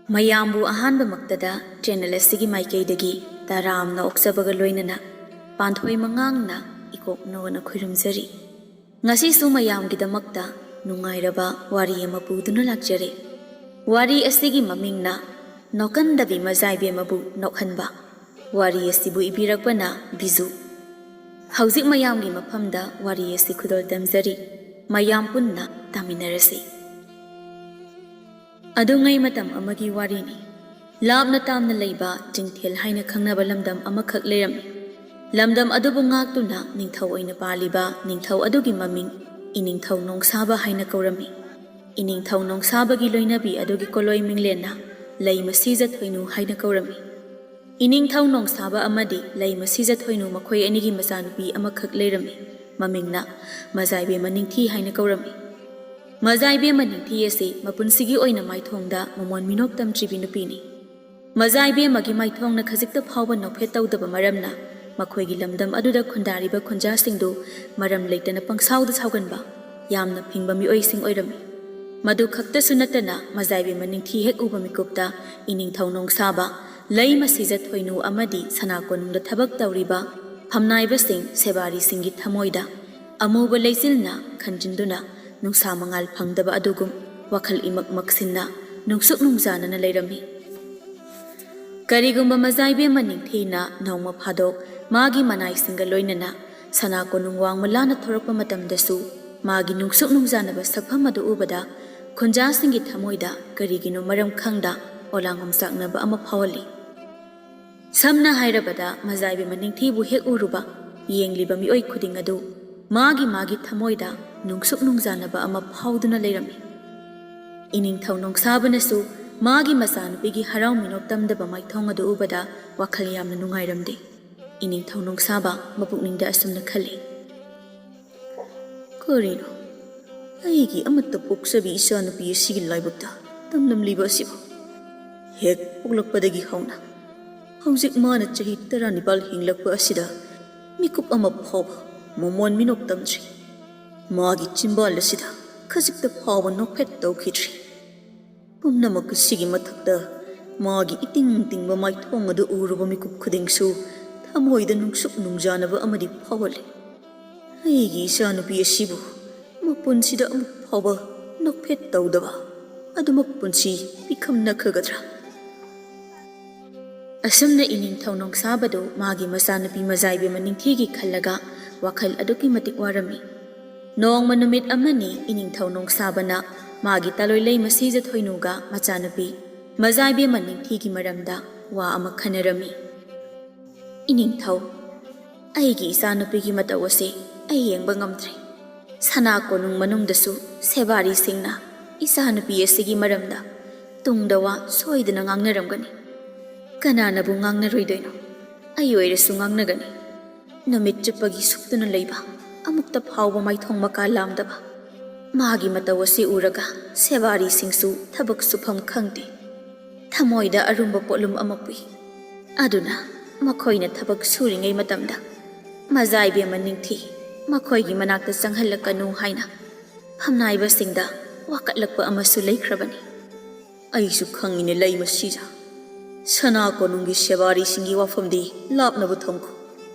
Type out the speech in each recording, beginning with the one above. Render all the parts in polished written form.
ꯃꯌꯥꯝꯕꯨ ꯑꯍꯥꯟꯕꯃꯛꯇꯗ ꯆꯦꯅꯦꯜ ꯑꯁꯤꯒꯤ ꯃꯥꯏꯀꯩꯗꯒꯤ ꯇꯔꯥꯝꯅ ꯑꯣꯛꯆꯕꯒ ꯂꯣꯏꯅꯅ ꯄꯥꯟꯊꯣꯏ ꯃꯉꯥꯡꯅ ꯏꯀꯣꯛꯅꯣꯅ ꯈꯨꯔꯨꯝꯖꯔꯤ꯫ ꯉꯁꯤꯁꯨ ꯃꯌꯥꯝꯒꯤꯗꯃꯛꯇ ꯅꯨꯡꯉꯥꯏꯔꯕ ꯋꯥꯔꯤ ꯑꯃ ꯄꯨꯗꯨꯅ ꯂꯥꯛꯆꯔꯦ꯫ ꯋꯥꯔꯤ ꯑꯁꯤꯒꯤ ꯃꯃꯤꯡꯅ ꯅꯣꯛꯀꯟꯗꯕꯤ ꯃꯖꯥꯏꯕꯦꯝꯃꯕꯨ ꯅꯣꯛꯍꯟꯕ꯫ ꯋꯥꯔꯤ ꯑꯁꯤꯕꯨ ꯏꯕꯤꯔꯛꯄꯅ ꯕꯤꯖꯨ꯫ ꯍꯧꯖꯤꯛ ꯃꯌꯥꯝꯒꯤ ꯃꯐꯝꯗ ꯋꯥꯔꯤ ꯑꯁꯤ ꯈꯨꯗꯣꯜ ꯇꯝꯖꯔꯤ꯫ ꯃꯌꯥꯝ ꯄꯨꯟꯅ ꯇꯥꯃꯤꯟꯅꯔꯁꯤ꯫ ꯑꯗꯨꯉꯩ ꯃꯇꯝ ꯑꯃꯒꯤ ꯋꯥꯔꯤꯅꯤ꯫ ꯂꯥꯞꯅ ꯇꯥꯝꯅ ꯂꯩꯕ ꯆꯤꯡꯊꯦꯜ ꯍꯥꯏꯅ ꯈꯪꯅꯕ ꯂꯝꯗꯝ ꯑꯃꯈꯛ ꯂꯩꯔꯝꯃꯤ꯫ ꯂꯝꯗꯝ ꯑꯗꯨꯕꯨ ꯉꯥꯛꯇꯨꯅ ꯅꯤꯡꯊꯧ ꯑꯣꯏꯅ ꯄꯥꯜꯂꯤꯕ ꯅꯤꯡꯊꯧ ꯑꯗꯨꯒꯤ ꯃꯃꯤꯡ ꯏꯅꯤꯡꯊꯧ ꯅꯣꯡꯁꯥꯕ ꯍꯥꯏꯅ ꯀꯧꯔꯝꯃꯤ꯫ ꯏꯅꯤꯡꯊꯧ ꯅꯣꯡꯁꯥꯕꯒꯤ ꯂꯣꯏꯅꯕꯤ ꯑꯗꯨꯒꯤ ꯀꯣꯂꯣꯏ ꯃꯤꯡꯂꯦꯟꯅ ꯂꯩꯃ ꯁꯤꯖꯊꯣꯏꯅꯨ ꯍꯥꯏꯅ ꯀꯧꯔꯝꯃꯤ꯫ ꯏꯅꯤꯡꯊꯧ ꯅꯣꯡꯁꯥꯕ ꯑꯃꯗꯤ ꯂꯩꯃ ꯁꯤꯖꯊꯣꯏꯅꯨ ꯃꯈꯣꯏ ꯑꯅꯤꯒꯤ ꯃꯆꯥꯅꯨꯄꯤ ꯑꯃꯈꯛ ꯂꯩꯔꯝꯃꯤ꯫ ꯃꯃꯤꯡꯅ ꯃꯖꯥꯏꯕꯦꯝꯃ ꯅꯤꯡꯊꯤ ꯍꯥꯏꯅ ꯀꯧꯔꯝꯃꯤ꯫ ꯃꯖꯥꯏꯕꯦꯝꯃ ꯅꯤꯡꯊꯤ ꯑꯁꯤ ꯃꯄꯨꯟꯁꯤꯒꯤ ꯑꯣꯏꯅ ꯃꯥꯏꯊꯣꯡꯗ ꯃꯃꯣꯟ ꯃꯤꯅꯣꯛ ꯇꯝꯗ꯭ꯔꯤꯕꯤ ꯅꯨꯄꯤꯅꯤ꯫ ꯃꯖꯥꯏꯕꯦꯝꯃꯒꯤ ꯃꯥꯏꯊꯣꯡꯅ ꯈꯖꯤꯛꯇ ꯐꯥꯎꯕ ꯅꯣꯛꯐꯦꯠ ꯇꯧꯗꯕ ꯃꯔꯝꯅ ꯃꯈꯣꯏꯒꯤ ꯂꯝꯗꯝ ꯑꯗꯨꯗ ꯈꯨꯟꯗꯥꯔꯤꯕ ꯈꯨꯟꯖꯥꯁꯤꯡꯗꯨ ꯃꯔꯝ ꯂꯩꯇꯅ ꯄꯪꯁꯥꯎꯗ ꯁꯥꯎꯒꯟꯕ ꯌꯥꯝꯅ ꯐꯤꯡꯕ ꯃꯤꯑꯣꯏꯁꯤꯡ ꯑꯣꯏꯔꯝꯃꯤ꯫ ꯃꯗꯨ ꯈꯛꯇꯁꯨ ꯅꯠꯇꯅ ꯃꯖꯥꯏꯕꯦꯝꯃ ꯅꯤꯡꯊꯤ ꯍꯦꯛ ꯎꯕ ಮಿಕುꯞꯇ ꯏꯅꯤꯡꯊꯧ ꯅꯣꯡꯁꯥꯕ, ꯂꯩꯃ ꯁꯤꯖꯊꯣꯏꯅꯨ ꯑꯃꯗꯤ ꯁꯅꯥꯀꯣꯅꯨꯡꯗ ꯊꯕꯛ ꯇꯧꯔꯤꯕ ꯐꯝꯅꯥꯏꯕꯁꯤꯡ ꯁꯦꯕꯥꯔꯤꯁꯤꯡꯒꯤ ꯊꯃꯣꯏꯗ ꯑꯃꯨꯕ ꯂꯩꯆꯤꯜꯅ ꯈꯟꯖꯤꯟꯗꯨꯅ ꯅꯨꯡꯁꯥ ꯃꯉꯥꯜ ꯐꯪꯗꯕ ꯑꯗꯨꯒꯨꯝ ꯋꯥꯈꯜ ꯏꯃꯛ ꯃꯛꯁꯤꯟꯅ ꯅꯨꯡꯁꯨꯛ ꯅꯨꯡꯖꯥꯅꯅ ꯂꯩꯔꯝꯃꯤ꯫ ꯀꯔꯤꯒꯨꯝꯕ ꯃꯖꯥꯏꯕꯦꯝꯃ ꯅꯤꯡꯊꯤꯅ ꯅꯣꯡꯃ ꯐꯥꯗꯣꯛ ꯃꯥꯒꯤ ꯃꯅꯥꯏꯁꯤꯡꯒ ꯂꯣꯏꯅꯅ ꯁꯅꯥꯀꯣꯅꯨꯡ ꯋꯥꯡꯃ ꯂꯥꯟꯅ ꯊꯣꯔꯛꯄ ꯃꯇꯝꯗꯁꯨ ꯃꯥꯒꯤ ꯅꯨꯡꯁꯨꯛ ꯅꯨꯡꯖꯥꯅꯕ ꯁꯛꯐꯝ ꯑꯗꯨ ꯎꯕꯗ ꯈꯨꯟꯖꯥꯁꯤꯡꯒꯤ ꯊꯃꯣꯏꯗ ꯀꯔꯤꯒꯤꯅꯣ ꯃꯔꯝ ꯈꯪꯗ ꯑꯣꯂꯥꯡ ꯑꯃ ꯐꯥꯎꯍꯜꯂꯤ꯫ ꯁꯝꯅ ꯍꯥꯏꯔꯕꯗ ꯃꯖꯥꯏꯕꯦꯝꯃ ꯅꯤꯡꯊꯤꯕꯨ ꯍꯦꯛ ꯎꯔꯨꯕ ꯌꯦꯡꯂꯤꯕ ꯃꯤꯑꯣꯏ ꯈꯨꯗꯤꯡ ꯑꯗꯨ ꯃꯥꯒꯤ ꯊꯃꯣꯏꯗ ꯅꯨꯡꯁꯨꯛ ꯅꯨꯡꯖꯥꯅꯕ ꯑꯃ ꯐꯥꯎꯗꯨꯅ ꯂꯩꯔꯝꯃꯤ꯫ ꯏꯅꯤꯡꯊꯧ ꯅꯣꯡꯁꯥꯕꯅꯁꯨ ꯃꯥꯒꯤ ꯃꯆꯥꯅꯨꯄꯤꯒꯤ ꯍꯔꯥꯎ ꯃꯤꯅꯣꯛ ꯇꯝꯗꯕ ꯃꯥꯏꯊꯣꯡ ꯑꯗꯨ ꯎꯕꯗ ꯋꯥꯈꯜ ꯌꯥꯝꯅ ꯅꯨꯡꯉꯥꯏꯔꯝꯗꯦ꯫ ꯏꯅꯤꯡꯊꯧ ꯅꯣꯡꯁꯥꯕ ꯃꯄꯨꯛꯅꯤꯡꯗ ꯑꯁꯨꯝꯅ ꯈꯜꯂꯤ, ꯀꯔꯤꯅꯣ ꯑꯩꯒꯤ ꯑꯃꯠꯇ ꯄꯣꯛꯆꯕꯤ ꯏꯆꯥꯅꯨꯄꯤ ꯑꯁꯤꯒꯤ ꯂꯥꯏꯕꯛꯇ ꯇꯝꯂꯝꯂꯤꯕ ꯑꯁꯤꯕꯨ? ꯍꯦꯛ ꯄꯣꯛꯂꯛꯄꯗꯒꯤ ꯍꯧꯅ ꯍꯧꯖꯤꯛ ꯃꯥꯅ ꯆꯍꯤ 19 ꯍꯤꯡꯂꯛꯄ ꯑꯁꯤꯗ ꯃꯤꯀꯨꯞ ꯑꯃ ꯐꯥꯎꯕ ꯃꯃꯣꯟ ꯃꯤꯅꯣꯛ ꯇꯝꯗ꯭ꯔꯤ꯫ ꯃꯥꯒꯤ ꯆꯤꯝꯕꯥꯜ ꯑꯁꯤꯗ ꯈꯖꯤꯛꯇ ꯐꯥꯎꯕ ꯅꯣꯛꯐꯦꯠ ꯇꯧꯈꯤꯗ꯭ꯔꯤ꯫ ꯄꯨꯝꯅꯃꯛ ꯑꯁꯤꯒꯤ ꯃꯊꯛꯇ ꯃꯥꯒꯤ ꯏꯇꯤꯡ ꯇꯤꯡꯕ ꯃꯥꯏꯊꯣꯡ ꯑꯗꯨ ꯎꯔꯨꯕ ꯃꯤꯀꯨꯞ ꯈꯨꯗꯤꯡꯁꯨ ꯊꯃꯣꯏꯗ ꯅꯨꯡꯁꯨꯛ ꯅꯨꯡꯖꯥꯅꯕ ꯑꯃꯗꯤ ꯐꯥꯎꯍꯜꯂꯤ꯫ ꯑꯩꯒꯤ ꯏꯆꯥꯅꯨꯄꯤ ꯑꯁꯤꯕꯨ ꯃꯄꯨꯟꯁꯤꯗ ꯑꯃꯨꯛ ꯐꯥꯎꯕ ꯅꯣꯛꯐꯦꯠ ꯇꯧꯗꯕ ꯑꯗꯨꯃꯛ ꯄꯨꯟꯁꯤ ꯄꯤꯈꯝꯅꯈ꯭ꯔꯒꯗ꯭ꯔꯥ? ꯑꯁꯨꯝꯅ ꯏꯅꯤꯡꯊꯧ ꯅꯣꯡꯁꯥꯕꯗꯨ ꯃꯥꯒꯤ ꯃꯆꯥꯅꯨꯄꯤ ꯃꯖꯥꯏꯕꯦꯝꯃ ꯅꯤꯡꯊꯤꯒꯤ ꯈꯜꯂꯒ ꯋꯥꯈꯜ ꯑꯗꯨꯛꯀꯤ ꯃꯇꯤꯛ ꯋꯥꯔꯝꯃꯤ꯫ ꯅꯣꯡꯃ ꯅꯨꯃꯤꯠ ꯑꯃꯅꯤ ꯏꯅꯤꯡꯊꯧ ꯅꯣꯡꯁꯥꯕꯅ ꯃꯥꯒꯤ ꯇꯂꯣꯏ ꯂꯩꯃ ꯁꯤꯖꯊꯣꯏꯅꯨꯒ ꯃꯆꯥꯅꯨꯄꯤ ꯃꯖꯥꯏꯕꯦꯝꯃ ꯅꯤꯡꯊꯤꯒꯤ ꯃꯔꯝꯗ ꯋꯥ ꯑꯃ ꯈꯟꯅꯔꯝꯃꯤ꯫ ꯏꯅꯤꯡꯊꯧ, ꯑꯩꯒꯤ ꯏꯆꯥꯅꯨꯄꯤꯒꯤ ꯃꯇꯧ ꯑꯁꯤ ꯑꯩ ꯌꯦꯡꯕ ꯉꯝꯗ꯭ꯔꯦ꯫ ꯁꯅꯥꯀꯣꯅꯨꯡ ꯃꯅꯨꯡꯗꯁꯨ ꯁꯦꯕꯥꯔꯤꯁꯤꯡꯅ ꯏꯆꯥꯅꯨꯄꯤ ꯑꯁꯤꯒꯤ ꯃꯔꯝꯗ ꯇꯨꯡꯗ ꯋꯥ ꯁꯣꯏꯗꯅ ꯉꯥꯡꯅꯔꯝꯒꯅꯤ꯫ ꯀꯅꯥꯅꯕꯨ ꯉꯥꯡꯅꯔꯣꯏꯗꯣꯏꯅꯣ? ꯑꯩ ꯑꯣꯏꯔꯁꯨ ꯉꯥꯡꯅꯒꯅꯤ꯫ ꯅꯨꯃꯤꯠ ꯆꯨꯞꯄꯒꯤ ꯁꯨꯛꯇꯨꯅ ꯂꯩꯕ, ꯑꯃꯨꯛꯇ ꯐꯥꯎꯕ ꯃꯥꯏꯊꯣꯡ ꯃꯀꯥ ꯂꯥꯝꯗꯕ ꯃꯥꯒꯤ ꯃꯇꯧ ꯑꯁꯤ ꯎꯔꯒ ꯁꯦꯕꯥꯔꯤꯁꯤꯡꯁꯨ ꯊꯕꯛ ꯁꯨꯐꯝ ꯈꯪꯗꯦ꯫ ꯊꯃꯣꯏꯗ ꯑꯔꯨꯝꯕ ꯄꯣꯠꯂꯨꯝ ꯑꯃ ꯄꯨꯏ꯫ ꯑꯗꯨꯅ ꯃꯈꯣꯏꯅ ꯊꯕꯛ ꯁꯨꯔꯤꯉꯩ ꯃꯇꯝꯗ ꯃꯖꯥꯏꯕꯦꯝꯃ ꯅꯤꯡꯊꯤ ꯃꯈꯣꯏꯒꯤ ꯃꯅꯥꯛꯇ ꯆꯪꯍꯜꯂꯛꯀꯅꯨ ꯍꯥꯏꯅ ꯐꯝꯅꯥꯏꯕꯁꯤꯡꯗ ꯋꯥꯀꯠꯂꯛꯄ ꯑꯃꯁꯨ ꯂꯩꯈ꯭ꯔꯕꯅꯤ꯫ ꯑꯩꯁꯨ ꯈꯪꯉꯤꯅꯦ ꯂꯩꯃ ꯁꯤꯖ꯫ ꯁꯅꯥꯀꯣꯅꯨꯡꯒꯤ ꯁꯦꯕꯥꯔꯤꯁꯤꯡꯒꯤ ꯋꯥꯐꯝꯗꯤ ꯂꯥꯞꯅꯕꯨ ꯊꯝꯈꯣ꯫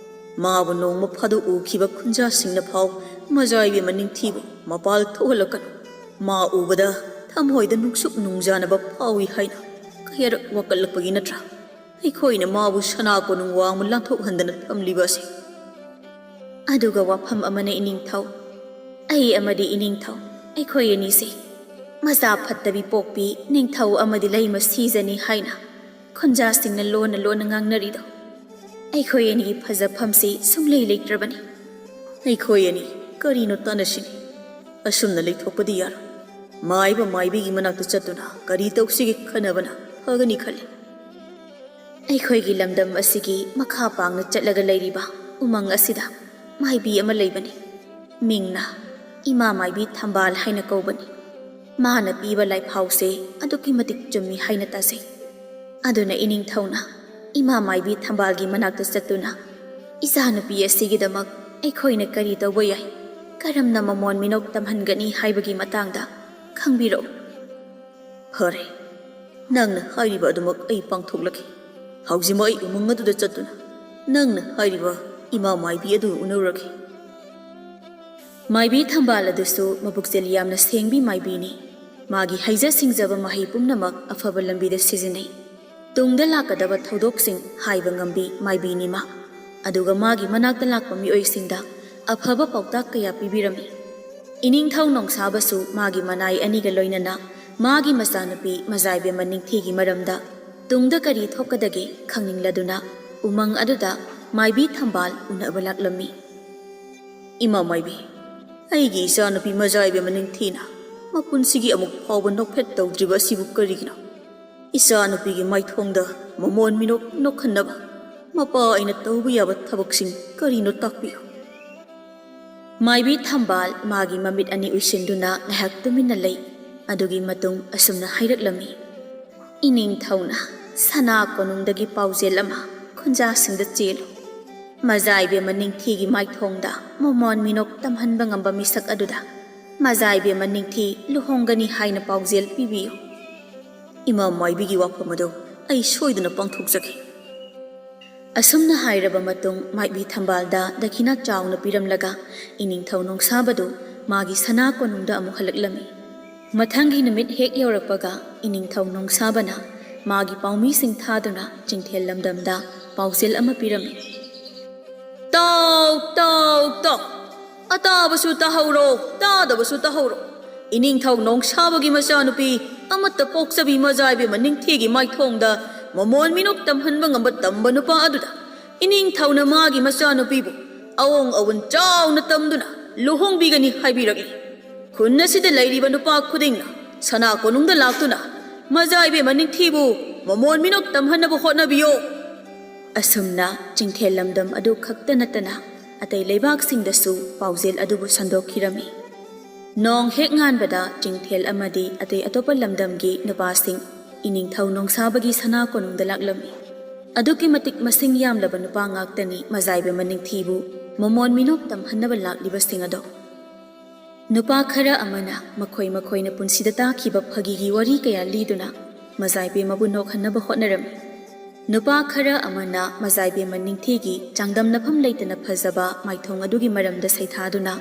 ꯃꯥꯕꯨ ꯅꯣꯡꯃ ꯐꯥꯗꯣꯛ ꯎꯈꯤꯕ ꯈꯨꯟꯖꯥꯁꯤꯡꯅ ꯐꯥꯎ ꯃꯖꯥꯏꯕꯦꯝꯃ ꯅꯤꯡꯊꯤꯕꯨ ꯃꯄꯥꯜ ꯊꯣꯛꯍꯜꯂꯛꯀꯅꯨ꯫ ꯃꯥ ꯎꯕꯗ ꯊꯃꯣꯏꯗ ꯅꯨꯡꯁꯨꯛ ꯅꯨꯡꯖꯥꯅꯕ ꯐꯥꯎꯏ ꯍꯥꯏꯅ ꯀꯌꯥꯔꯛ ꯋꯥꯀꯠꯂꯛꯄꯒꯤ ꯅꯠꯇ꯭ꯔꯥ ꯑꯩꯈꯣꯏꯅ ꯃꯥꯕꯨ ꯁꯅꯥꯀꯣꯅꯨꯡ ꯋꯥꯡꯃ ꯂꯥꯟꯊꯣꯛꯍꯟꯗꯅ ꯊꯝꯂꯤꯕ ꯑꯁꯤ? ꯑꯗꯨꯒ ꯋꯥꯐꯝ ꯑꯃꯅ ꯏꯅꯤꯡꯊꯧ, ꯑꯩ ꯑꯃꯗꯤ ꯏꯅꯤꯡꯊꯧ ꯑꯩꯈꯣꯏ ꯑꯅꯤꯁꯤ ꯃꯆꯥ ꯐꯠꯇꯕꯤ ꯄꯣꯛꯄꯤ ꯅꯤꯡꯊꯧ ꯑꯃꯗꯤ ꯂꯩꯃ ꯁꯤꯖꯅꯤ ꯍꯥꯏꯅ ꯈꯨꯟꯖꯥꯁꯤꯡꯅ ꯂꯣꯟꯅ ꯉꯥꯡꯅꯔꯤꯗꯣ ꯑꯩꯈꯣꯏ ꯑꯅꯤꯒꯤ ꯐꯖꯐꯝꯁꯤ ꯁꯨꯡꯂꯩ ꯂꯩꯇ꯭ꯔꯕꯅꯤ꯫ ꯑꯩꯈꯣꯏ ꯑꯅꯤ ꯀꯔꯤꯅꯣ ꯇꯥꯟꯅꯁꯤꯅꯤ? ꯑꯁꯨꯝꯅ ꯂꯩꯊꯣꯛꯄꯗꯤ ꯌꯥꯔꯣꯏ꯫ ꯃꯥꯏꯕ ꯃꯥꯏꯕꯤꯒꯤ ꯃꯅꯥꯛꯇ ꯆꯠꯇꯨꯅ ꯀꯔꯤ ꯇꯧꯁꯤꯒꯦ ꯈꯟꯅꯕꯅ ꯐꯒꯅꯤ ꯈꯜꯂꯤ꯫ ꯑꯩꯈꯣꯏꯒꯤ ꯂꯝꯗꯝ ꯑꯁꯤꯒꯤ ꯃꯈꯥ ꯄꯥꯡꯅ ꯆꯠꯂꯒ ꯂꯩꯔꯤꯕ ꯎꯃꯪ ꯑꯁꯤꯗ ꯃꯥꯏꯕꯤ ꯑꯃ ꯂꯩꯕꯅꯤ꯫ ꯃꯤꯡꯅ ꯏꯃꯥ ꯃꯥꯏꯕꯤ ꯊꯝꯕꯥꯜ ꯍꯥꯏꯅ ꯀꯧꯕꯅꯤ꯫ ꯃꯥꯅ ꯄꯤꯕ ꯂꯥꯏꯐꯥꯎꯁꯦ ꯑꯗꯨꯛꯀꯤ ꯃꯇꯤꯛ ꯆꯨꯝꯃꯤ ꯍꯥꯏꯅ ꯇꯥꯖꯩ꯫ ꯑꯗꯨꯅ ꯏꯅꯤꯡꯊꯧꯅ ꯏꯃꯥ ꯃꯥꯏꯕꯤ ꯊꯝꯕꯥꯜꯒꯤ ꯃꯅꯥꯛꯇ ꯆꯠꯇꯨꯅ ꯏꯆꯥꯅꯨꯄꯤ ꯑꯁꯤꯒꯤꯗꯃꯛ ꯑꯩꯈꯣꯏꯅ ꯀꯔꯤ ꯇꯧꯕ ꯌꯥꯏ, ꯀꯔꯝꯅ ꯃꯃꯣꯟ ꯃꯤꯅꯣꯛ ꯇꯝꯍꯟꯒꯅꯤ ꯍꯥꯏꯕꯒꯤ ꯃꯇꯥꯡꯗ ꯈꯪꯕꯤꯔꯛꯎ꯫ ꯐꯔꯦ, ꯅꯪꯅ ꯍꯥꯏꯔꯤꯕ ꯑꯗꯨꯃꯛ ꯑꯩ ꯄꯥꯡꯊꯣꯛꯂꯛꯈꯤ ꯍꯧꯖꯤꯛꯃꯛ ꯑꯩ ꯎꯃꯪ ꯑꯗꯨꯗ ꯆꯠꯇꯨꯅ ꯅꯪꯅ ꯍꯥꯏꯔꯤꯕ ꯏꯃꯥ ꯃꯥꯏꯕꯤ ꯑꯗꯨ ꯎꯅꯔꯨꯔꯈꯤ ꯃꯥꯏꯕꯤ ꯊꯝꯕꯥꯜ ꯑꯗꯨꯁꯨ ꯃꯕꯨꯛꯆꯦꯜ ꯌꯥꯝꯅ ꯁꯦꯡꯕꯤ ꯃꯥꯏꯕꯤꯅꯤ ꯃꯥꯒꯤ ꯍꯩꯖ ꯁꯤꯡꯖꯕ ꯃꯍꯩ ꯄꯨꯝꯅꯃꯛ ꯑꯐꯕ ꯂꯝꯕꯤꯗ ꯁꯤꯖꯤꯟꯅꯩ ꯇꯨꯡꯗ ꯂꯥꯛꯀꯗꯕ ꯊꯧꯗꯣꯛꯁꯤꯡ ꯍꯥꯏꯕ ꯉꯝꯕꯤ ꯃꯥꯏꯕꯤꯅꯤ ꯃꯥ ꯑꯗꯨꯒ ꯃꯥꯒꯤ ꯃꯅꯥꯛꯇ ꯂꯥꯛꯄ ꯃꯤꯑꯣꯏꯁꯤꯡꯗ ꯑꯐꯕ ꯄꯥꯎꯇꯥꯛ ꯀꯌꯥ ꯄꯤꯕꯤꯔꯝꯃꯤ ꯏꯅꯤꯡꯊꯧ ꯅꯣꯡꯁꯥꯕꯁꯨ ꯃꯥꯒꯤ ꯃꯅꯥꯏ ꯑꯅꯤꯒ ꯂꯣꯏꯅꯅ ꯃꯥꯒꯤ ꯃꯆꯥꯅꯨꯄꯤ ꯃꯖꯥꯏꯕꯦꯝꯃ ꯅꯤꯡꯊꯤꯒꯤ ꯃꯔꯝꯗ ꯇꯨꯡꯗ ꯀꯔꯤ ꯊꯣꯛꯀꯗꯒꯦ ꯈꯪꯅꯤꯡꯂꯗꯨꯅ ꯎꯃꯪ ꯑꯗꯨꯗ ꯃꯥꯏꯕꯤ ꯊꯝꯕꯥꯜ ꯎꯅꯕ ꯂꯥꯛꯂꯝꯃꯤ ꯏꯃꯥ ꯃꯥꯏꯕꯤ ꯑꯩꯒꯤ ꯏꯆꯥꯅꯨꯄꯤ ꯃꯖꯥꯏꯕꯦꯝꯃ ꯅꯤꯡꯊꯤꯅ ꯃꯄꯨꯟꯁꯤꯒꯤ ꯑꯃꯨꯛ ꯐꯥꯎꯕ ꯅꯣꯛꯐꯦꯠ ꯇꯧꯗ꯭ꯔꯤꯕ ꯑꯁꯤꯕꯨ ꯀꯔꯤꯒꯤꯅꯣ ꯏꯆꯥꯅꯨꯄꯤꯒꯤ ꯃꯥꯏꯊꯣꯡꯗ ꯃꯃꯣꯟ ꯃꯤꯅꯣꯛ ꯅꯣꯛꯍꯟꯅꯕ ꯃꯄꯥ ꯑꯩꯅ ꯇꯧꯕ ꯌꯥꯕ ꯊꯕꯛꯁꯤꯡ ꯀꯔꯤꯅꯣ ꯇꯥꯛꯄꯤꯌꯨ ꯃꯥꯏꯕꯤ ꯊꯝꯕꯥꯜ ꯃꯥꯒꯤ ꯃꯃꯤꯠ ꯑꯅꯤ ꯎꯏꯁꯤꯟꯗꯨꯅ ꯉꯥꯏꯍꯥꯛ ꯇꯨꯃꯤꯟꯅ ꯂꯩ ꯑꯗꯨꯒꯤ ꯃꯇꯨꯡ ꯑꯁꯨꯝꯅ ꯍꯥꯏꯔꯛꯂꯝꯃꯤ ꯏꯅꯤꯡꯊꯧꯅ ꯁꯅꯥ ꯀꯣꯅꯨꯡꯗꯒꯤ ꯄꯥꯎꯖꯦꯜ ꯑꯃ ꯈꯨꯟꯖꯥꯁꯤꯡꯗ ꯆꯦꯜꯂꯨ ꯃꯖꯥꯏꯕꯦꯝꯃ ꯅꯤꯡꯊꯤꯒꯤ ꯃꯥꯏꯊꯣꯡꯗ ꯃꯃꯣꯟ ꯃꯤꯅꯣꯛ ꯇꯝꯍꯟꯕ ꯉꯝꯕ ꯃꯤꯁꯛ ꯑꯗꯨꯗ ꯃꯖꯥꯏꯕꯦꯝꯃ ꯅꯤꯡꯊꯤ ꯂꯨꯍꯣꯡꯒꯅꯤ ꯍꯥꯏꯅ ꯄꯥꯎꯖꯦꯜ ꯄꯤꯕꯤꯌꯨ ꯏꯃꯥ ꯃꯥꯏꯕꯤꯒꯤ ꯋꯥꯐꯝ ꯑꯗꯨ ꯑꯩ ꯁꯣꯏꯗꯅ ꯄꯥꯡꯊꯣꯛꯆꯒꯦ ꯑꯁꯨꯝꯅ ꯍꯥꯏꯔꯕ ꯃꯇꯨꯡ ꯃꯥꯏꯕꯤ ꯊꯝꯕꯥꯜꯗ ꯗꯈꯤꯅꯥ ꯆꯥꯎꯅ ꯄꯤꯔꯝꯂꯒ ꯏꯅꯤꯡꯊꯧ ꯅꯣꯡꯁꯥꯕꯗꯨ ꯃꯥꯒꯤ ꯁꯅꯥ ꯀꯣꯅꯨꯡꯗ ꯑꯃꯨꯛ ꯍꯜꯂꯛꯂꯝꯃꯤ ꯃꯊꯪꯒꯤ ꯅꯨꯃꯤꯠ ꯍꯦꯛ ꯌꯧꯔꯛꯄꯒ ꯏꯅꯤꯡꯊꯧ ꯅꯣꯡꯁꯥꯕꯅ ꯃꯥꯒꯤ ꯄꯥꯎꯃꯤꯁꯤꯡ ꯊꯥꯗꯨꯅ ꯆꯤꯡꯊꯦꯜ ꯂꯝꯗꯝꯗ ꯄꯥꯎꯖꯦꯜ ꯑꯃ ꯄꯤꯔꯝꯃꯤ ꯇꯥꯎ ꯇꯥꯎ ꯇꯥꯎ ꯑꯇꯥꯕꯁꯨ ꯇꯥꯍꯧꯔꯣ ꯇꯥꯗꯕꯁꯨ ꯇꯥꯍꯧꯔꯣ ꯏꯅꯤꯡꯊꯧ ꯅꯣꯡꯁꯥꯕꯒꯤ ꯃꯆꯥꯅꯨꯄꯤ ꯑꯃꯠꯇ ꯄꯣꯛꯆꯕꯤ ꯃꯖꯥꯏꯕꯦꯝꯃ ꯅꯤꯡꯊꯤꯒꯤ ꯃꯥꯏꯊꯣꯡꯗ ꯃꯃꯣꯟ ꯃꯤꯅꯣꯛ ꯇꯝꯍꯟꯕ ꯉꯝꯕ ꯇꯝꯕ ꯅꯨꯄꯥ ꯑꯗꯨꯗ ꯏꯅꯤꯡꯊꯧꯅ ꯃꯥꯒꯤ ꯃꯆꯥꯅꯨꯄꯤꯕꯨ ꯑꯋꯣꯡ ꯑꯋꯟ ꯆꯥꯎꯅ ꯇꯝꯗꯨꯅ ꯂꯨꯍꯣꯡꯕꯤꯒꯅꯤ ꯍꯥꯏꯕꯤꯔꯛꯂꯤ ꯈꯨꯟ ꯑꯁꯤꯗ ꯂꯩꯔꯤꯕ ꯅꯨꯄꯥ ꯈꯨꯗꯤꯡꯅ ꯁꯅꯥ ꯀꯣꯅꯨꯡꯗ ꯂꯥꯛꯇꯨꯅ ꯃꯖꯥꯏꯕꯦꯝꯃ ꯅꯤꯡꯊꯤꯕꯨ ꯃꯃꯣꯟ ꯃꯤꯅꯣꯛ ꯇꯝꯍꯟꯅꯕ ꯍꯣꯠꯅꯕꯤꯌꯣ ꯑꯁꯨꯝꯅ ꯆꯤꯡꯊꯦꯜ ꯂꯝꯗꯝ ꯑꯗꯨ ꯈꯛꯇ ꯅꯠꯇꯅ ꯑꯇꯩ ꯂꯩꯕꯥꯛꯁꯤꯡꯗꯁꯨ ꯄꯥꯎꯖꯦꯜ ꯑꯗꯨꯕꯨ ꯁꯟꯗꯣꯛꯈꯤꯔꯝꯃꯤ ꯅꯣꯡ ꯍꯦꯛ ꯉꯥꯟꯕꯗ ꯆꯤꯡꯊꯦꯜ ꯑꯃꯗꯤ ꯑꯇꯩ ꯑꯇꯣꯞꯄ ꯂꯝꯗꯝꯒꯤ ꯅꯨꯄꯥꯁꯤꯡ ꯏꯅꯤꯡꯊꯧ ꯅꯣꯡꯁꯥꯕꯒꯤ ꯁꯅꯥ ꯀꯣꯅꯨꯡꯗ ꯂꯥꯛꯂꯝꯃꯤ ꯑꯗꯨꯛꯀꯤ ꯃꯇꯤꯛ ꯃꯁꯤꯡ ꯌꯥꯝꯂꯕ ꯅꯨꯄꯥ ꯉꯥꯛꯇꯅꯤ ꯃꯖꯥꯏꯕꯦꯝꯃ ꯅꯤꯡꯊꯤꯕꯨ ꯃꯃꯣꯟ ꯃꯤꯅꯣꯛ ꯇꯝꯍꯟꯅꯕ ꯂꯥꯛꯂꯤꯕꯁꯤꯡ ꯑꯗꯣ ꯅꯨꯄꯥ ꯈꯔ ꯑꯃꯅ ꯃꯈꯣꯏꯅ ꯄꯨꯟꯁꯤꯗ ꯇꯥꯈꯤꯕ ꯐꯥꯒꯤꯒꯤ ꯋꯥꯔꯤ ꯀꯌꯥ ꯂꯤꯗꯨꯅ ꯃꯖꯥꯏꯕꯦꯝꯃꯕꯨ ꯅꯣꯛꯍꯟꯅꯕ ꯍꯣꯠꯅꯔꯝꯃꯤ ꯅꯨꯄꯥ ꯈꯔ ꯑꯃꯅ ꯃꯖꯥꯏꯕꯦꯝꯃ ꯅꯤꯡꯊꯤꯒꯤ ꯆꯥꯡꯗꯝꯅꯐꯝ ꯂꯩꯇꯅ ꯐꯖꯕ ꯃꯥꯏꯊꯣꯡ ꯑꯗꯨꯒꯤ ꯃꯔꯝꯗ ꯁꯩꯊꯥꯗꯨꯅ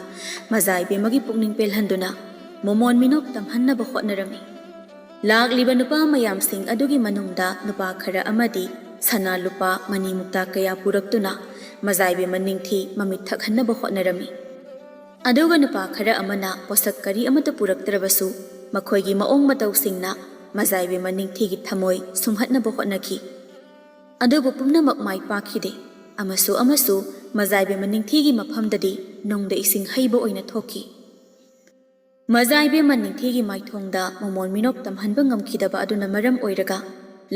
ꯃꯖꯥꯏꯕꯦꯝꯃꯒꯤ ꯄꯨꯛꯅꯤꯡ ꯄꯦꯜꯍꯟꯗꯨꯅ ꯃꯃꯣꯟ ꯃꯤꯅꯣꯛ ꯇꯝꯍꯟꯅꯕ ꯍꯣꯠꯅꯔꯝꯃꯤ ꯂꯥꯛꯂꯤꯕ ꯅꯨꯄꯥ ꯃꯌꯥꯝꯁꯤꯡ ꯑꯗꯨꯒꯤ ꯃꯅꯨꯡꯗ ꯅꯨꯄꯥ ꯈꯔ ꯑꯃꯗꯤ ꯁꯅꯥ ꯂꯨꯄꯥ ꯃꯅꯤ ꯃꯨꯛꯇꯥ ꯀꯌꯥ ꯄꯨꯔꯛꯇꯨꯅ ꯃꯖꯥꯏꯕꯦꯝꯃ ꯅꯤꯡꯊꯤ ꯃꯃꯤꯠ ꯊꯛꯍꯟꯅꯕ ꯍꯣꯠꯅꯔꯝꯃꯤ ꯑꯗꯨꯒ ꯅꯨꯄꯥ ꯈꯔ ꯑꯃꯅ ꯄꯣꯠꯁꯛ ꯀꯔꯤ ꯑꯃꯠꯇ ꯄꯨꯔꯛꯇ꯭ꯔꯕꯁꯨ ꯃꯈꯣꯏꯒꯤ ꯃꯑꯣꯡ ꯃꯇꯧꯁꯤꯡꯅ ꯃꯖꯥꯏꯕꯦꯝꯃ ꯅꯤꯡꯊꯤꯒꯤ ꯊꯃꯣꯏ ꯁꯨꯝꯍꯠꯅꯕ ꯍꯣꯠꯅꯈꯤ ꯑꯗꯨꯕꯨ ꯄꯨꯝꯅꯃꯛ ꯃꯥꯏ ꯄꯥꯛꯈꯤꯗꯦ ꯑꯃꯁꯨ ꯃꯖꯥꯏꯕꯦꯝꯃ ꯅꯤꯡꯊꯤꯒꯤ ꯃꯐꯝꯗꯗꯤ ꯅꯨꯡꯗ ꯏꯁꯤꯡ ꯍꯩꯕ ꯑꯣꯏꯅ ꯊꯣꯛꯈꯤ ꯃꯖꯥꯏꯕꯦꯝꯃ ꯅꯤꯡꯊꯤꯒꯤ ꯃꯥꯏꯊꯣꯡꯗ ꯃꯃꯣꯟ ꯃꯤꯅꯣꯛ ꯇꯝꯍꯟꯕ ꯉꯝꯈꯤꯗꯕ ꯑꯗꯨꯅ ꯃꯔꯝ ꯑꯣꯏꯔꯒ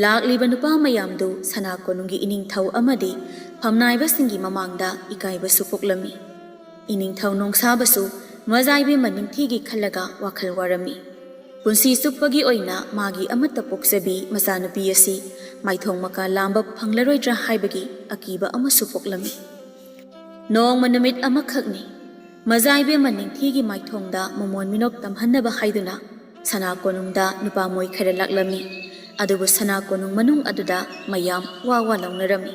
ꯂꯥꯛꯂꯤꯕ ꯅꯨꯄꯥ ꯃꯌꯥꯝꯗꯨ ꯁꯅꯥ ꯀꯣꯅꯨꯡꯒꯤ ꯏꯅꯤꯡꯊꯧ ꯑꯃꯗꯤ ꯐꯝꯅꯥꯏꯕꯁꯤꯡꯒꯤ ꯃꯃꯥꯡꯗ ꯏꯀꯥꯏꯕꯁꯨ ꯄꯣꯛꯂꯝꯃꯤ ꯏꯅꯤꯡꯊꯧ ꯅꯣꯡꯁꯥꯕꯁꯨ ꯃꯖꯥꯏꯕꯦꯝꯃ ꯅꯤꯡꯊꯤꯒꯤ ꯈꯜꯂꯒ ꯋꯥꯈꯜ ꯋꯥꯔꯝꯃꯤ ꯄꯨꯟꯁꯤ ꯆꯨꯞꯄꯒꯤ ꯑꯣꯏꯅ ꯃꯥꯒꯤ ꯑꯃꯠꯇ ꯄꯣꯛꯆꯕꯤ ꯃꯆꯥꯅꯨꯄꯤ ꯑꯁꯤ ꯃꯥꯏꯊꯣꯡ ꯃꯀꯥ ꯂꯥꯝꯕ ꯐꯪꯂꯔꯣꯏꯗ꯭ꯔꯥ ꯍꯥꯏꯕꯒꯤ ꯑꯀꯤꯕ ꯑꯃꯁꯨ ꯄꯣꯛꯂꯝꯃꯤ ꯅꯣꯡꯃ ꯅꯨꯃꯤꯠ ꯑꯃꯈꯛꯅꯤ ꯃꯖꯥꯏꯕꯦꯝꯃ ꯅꯤꯡꯊꯤꯒꯤ ꯃꯥꯏꯊꯣꯡꯗ ꯃꯃꯣꯟ ꯃꯤꯅꯣꯛ ꯇꯝꯍꯟꯅꯕ ꯍꯥꯏꯗꯨꯅ ꯁꯅꯥ ꯀꯣꯅꯨꯡꯗ ꯅꯨꯄꯥ ꯃꯣꯏ ꯈꯔ ꯂꯥꯛꯂꯝꯃꯤ ꯑꯗꯨꯕꯨ ꯁꯅꯥ ꯀꯣꯅꯨꯡ ꯃꯅꯨꯡ ꯑꯗꯨꯗ ꯃꯌꯥꯝ ꯋꯥ ꯂꯥꯎꯅꯔꯝꯃꯤ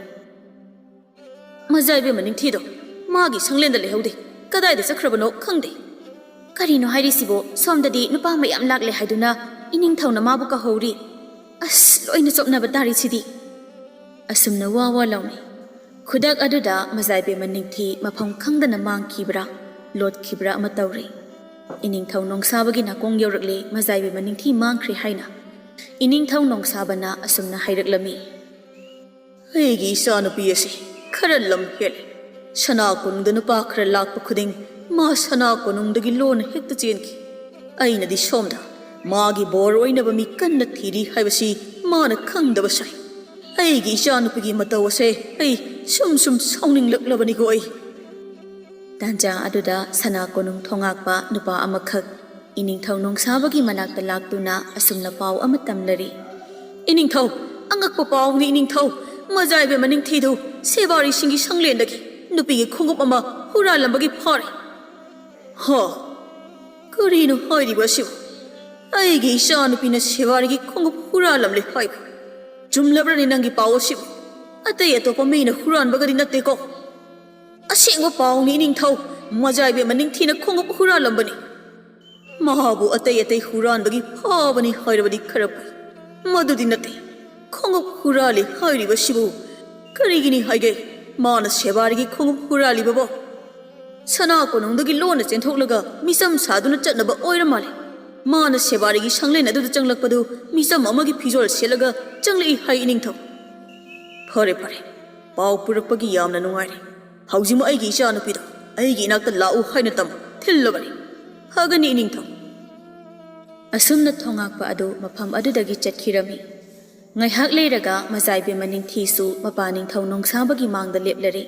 ꯃꯖꯥꯏꯕꯦꯝꯃ ꯅꯤꯡꯊꯤꯗꯣ ꯃꯥꯒꯤ ꯁꯪꯂꯦꯟꯗ ꯂꯩꯍꯧꯗꯦ ꯀꯗꯥꯏꯗ ꯆꯠꯈ꯭ꯔꯕꯅꯣ ꯈꯪꯗꯦ ꯀꯔꯤꯅꯣ ꯍꯥꯏꯔꯤꯁꯤꯕꯣ ꯁꯣꯝꯗꯗꯤ ꯅꯨꯄꯥ ꯃꯌꯥꯝ ꯂꯥꯛꯂꯦ ꯍꯥꯏꯗꯨꯅ ꯏꯅꯤꯡꯊꯧꯅ ꯃꯥꯕꯨ ꯀꯧꯍꯧꯔꯤ ꯑꯁ ꯂꯣꯏꯅ ꯆꯣꯞꯅꯕ ꯇꯥꯔꯤꯁꯤꯗꯤ ꯑꯁꯨꯝꯅ ꯋꯥ ꯂꯥꯎꯅꯩ ꯈꯨꯗꯛ ꯑꯗꯨꯗ ꯃꯖꯥꯏꯕꯦꯝꯃ ꯅꯤꯡꯊꯤ ꯃꯐꯝ ꯈꯪꯗꯅ ꯃꯥꯡꯈꯤꯕ꯭ꯔꯥ ꯂꯣꯠꯈꯤꯕ꯭ꯔꯥ ꯑꯃ ꯇꯧꯔꯦ ꯏꯅꯤꯡꯊꯧ ꯅꯣꯡꯁꯥꯕꯒꯤ ꯅꯥꯀꯣꯡ ꯌꯧꯔꯛꯂꯦ ꯃꯖꯥꯏꯕꯦꯝꯃ ꯅꯤꯡꯊꯤ ꯃꯥꯡꯈ꯭ꯔꯦ ꯍꯥꯏꯅ ꯏꯅꯤꯡꯊꯧ ꯅꯣꯡꯁꯥꯕꯅ ꯑꯁꯨꯝꯅ ꯍꯥꯏꯔꯛꯂꯝꯃꯤ ꯑꯩꯒꯤ ꯏꯆꯥꯅꯨꯄꯤ ꯑꯁꯤ ꯈꯔ ꯂꯝ ꯍꯦꯜꯂꯦ ꯁꯅꯥ ꯀꯣꯅꯨꯡꯗ ꯅꯨꯄꯥ ꯈꯔ ꯂꯥꯛꯄ ꯈꯨꯗꯤꯡ ꯃꯥ ꯁꯅꯥ ꯀꯣꯅꯨꯡꯗꯒꯤ ꯂꯣꯟꯅ ꯍꯦꯛꯇ ꯆꯦꯟꯈꯤ ꯑꯩꯅꯗꯤ ꯁꯣꯝꯗ ꯃꯥꯒꯤ ꯕꯣꯔ ꯑꯣꯏꯅꯕ ꯃꯤ ꯀꯟꯅ ꯊꯤꯔꯤ ꯍꯥꯏꯕꯁꯤ ꯃꯥꯅ ꯈꯪꯗꯕ ꯁꯥꯏ ꯑꯩꯒꯤ ꯏꯆꯥꯅꯨꯄꯤꯒꯤ ꯃꯇꯧ ꯑꯁꯦ ꯑꯩ ꯁꯨꯝ ꯁꯥꯎꯅꯤꯡꯂꯛꯂꯕꯅꯤꯀꯣ ꯑꯩ ꯇꯥꯟꯖꯥ ꯑꯗꯨꯗ ꯁꯅꯥ ꯀꯣꯅꯨꯡ ꯊꯣꯉꯥꯛꯄ ꯅꯨꯄꯥ ꯑꯃꯈꯛ ꯏꯅꯤꯡꯊꯧ ꯅꯣꯡꯁꯥꯕꯒꯤ ꯃꯅꯥꯛꯇ ꯂꯥꯛꯇꯨꯅ ꯑꯁꯨꯝꯅ ꯄꯥꯎ ꯑꯃ ꯇꯝꯂꯔꯤ ꯏꯅꯤꯡꯊꯧ ꯑꯉꯛꯄ ꯄꯥꯎꯅꯤ ꯏꯅꯤꯡꯊꯧ ꯃꯖꯥꯏꯕꯦꯝꯃ ꯅꯤꯡꯊꯤꯗꯨ ꯁꯦꯕꯥꯔꯤꯁꯤꯡꯒꯤ ꯁꯪꯂꯦꯟꯗꯒꯤ ꯅꯨꯄꯤꯒꯤ ꯈꯣꯡꯎꯞ ꯑꯃ ꯍꯨꯔꯥꯜꯂꯝꯕꯒꯤ ꯐꯥꯔꯦ ꯀꯔꯤꯅꯣ ꯍꯥꯏꯔꯤꯕ ꯑꯁꯤꯕꯨ ꯑꯩꯒꯤ ꯏꯆꯥꯅꯨꯄꯤꯅ ꯁꯦꯋꯥꯔꯤꯒꯤ ꯈꯣꯡꯎꯞ ꯍꯨꯔꯥꯜꯂꯝꯂꯦ ꯍꯥꯏꯕ ꯆꯨꯝꯂꯕ꯭ꯔꯅꯦ ꯅꯪꯒꯤ ꯄꯥꯎ ꯑꯁꯤꯕꯨ? ꯑꯇꯩ ꯑꯇꯣꯞꯄ ꯃꯤꯅ ꯍꯨꯔꯥꯟꯕꯒꯗꯤ ꯅꯠꯇꯦꯀꯣ? ꯑꯁꯦꯡꯕ ꯄꯥꯎꯅꯤ ꯏꯅꯤꯡꯊꯧ, ꯃꯖꯥꯏꯕꯦꯝꯃ ꯅꯤꯡꯊꯤꯅ ꯈꯣꯡꯎꯞ ꯍꯨꯔꯥꯜꯂꯝꯕꯅꯤ꯫ ꯃꯍꯥꯕꯨ ꯑꯇꯩ ꯍꯨꯔꯥꯟꯕꯒꯤ ꯐꯥꯕꯅꯤ ꯍꯥꯏꯔꯕꯗꯤ ꯈꯔ ꯐꯩ, ꯃꯗꯨꯗꯤ ꯅꯠꯇꯦ꯫ ꯈꯣꯡꯎꯞ ꯍꯨꯔꯥꯜꯂꯤ ꯍꯥꯏꯔꯤꯕꯁꯤꯕꯨ ꯀꯔꯤꯒꯤꯅꯤ ꯍꯥꯏꯒꯦ ꯃꯥꯅ ꯁꯦꯋꯥꯔꯤꯒꯤ ꯈꯣꯡꯎꯞ ꯍꯨꯔꯥꯜꯂꯤꯕꯕꯣ? ꯁꯅꯥ ꯀꯣꯅꯨꯡꯗꯒꯤ ꯂꯣꯟꯅ ꯆꯦꯟꯊꯣꯛꯂꯒ ꯃꯤꯆꯝ ꯁꯥꯗꯨꯅ ꯆꯠꯅꯕ ꯑꯣꯏꯔ ꯃꯥꯜꯂꯦ꯫ ꯃꯥꯅ ꯁꯦꯋꯥꯔꯤꯒꯤ ꯁꯪꯂꯦꯟ ꯑꯗꯨꯗ ꯆꯪꯂꯛꯄꯗꯨ ꯃꯤꯆꯝ ꯑꯃꯒꯤ ꯐꯤꯖꯣꯜ ꯁꯦꯠꯂꯒ ꯆꯪꯂꯛꯏ ꯍꯥꯏ ꯏꯅꯤꯡꯊꯧ꯫ ꯐꯔꯦ ꯐꯔꯦ, ꯄꯥꯎ ꯄꯨꯔꯛꯄꯒꯤ ꯌꯥꯝꯅ ꯅꯨꯡꯉꯥꯏꯔꯦ꯫ ꯍꯧꯖꯤꯛꯃꯛ ꯑꯩꯒꯤ ꯏꯆꯥꯅꯨꯄꯤꯗꯣ ꯑꯩꯒꯤ ꯏꯅꯥꯛꯇ ꯂꯥꯛꯎ ꯍꯥꯏꯅ ꯇꯝꯃꯨ, ꯊꯤꯜꯂꯕꯅꯤ꯫ ꯐꯒꯅꯤ ꯏꯅꯤꯡꯊꯧ꯫ ꯑꯁꯨꯝꯅ ꯊꯣꯉꯥꯛꯄ ꯑꯗꯨ ꯃꯐꯝ ꯑꯗꯨꯗꯒꯤ ꯆꯠꯈꯤꯔꯝꯃꯤ꯫ ꯉꯥꯏꯍꯥꯛ ꯂꯩꯔꯒ ꯃꯖꯥꯏꯕꯦꯝꯃ ꯅꯤꯡꯊꯤꯁꯨ ꯃꯄꯥ ꯅꯤꯡꯊꯧ ꯅꯣꯡꯁꯥꯕꯒꯤ ꯃꯥꯡꯗ ꯂꯦꯞꯂꯔꯦ꯫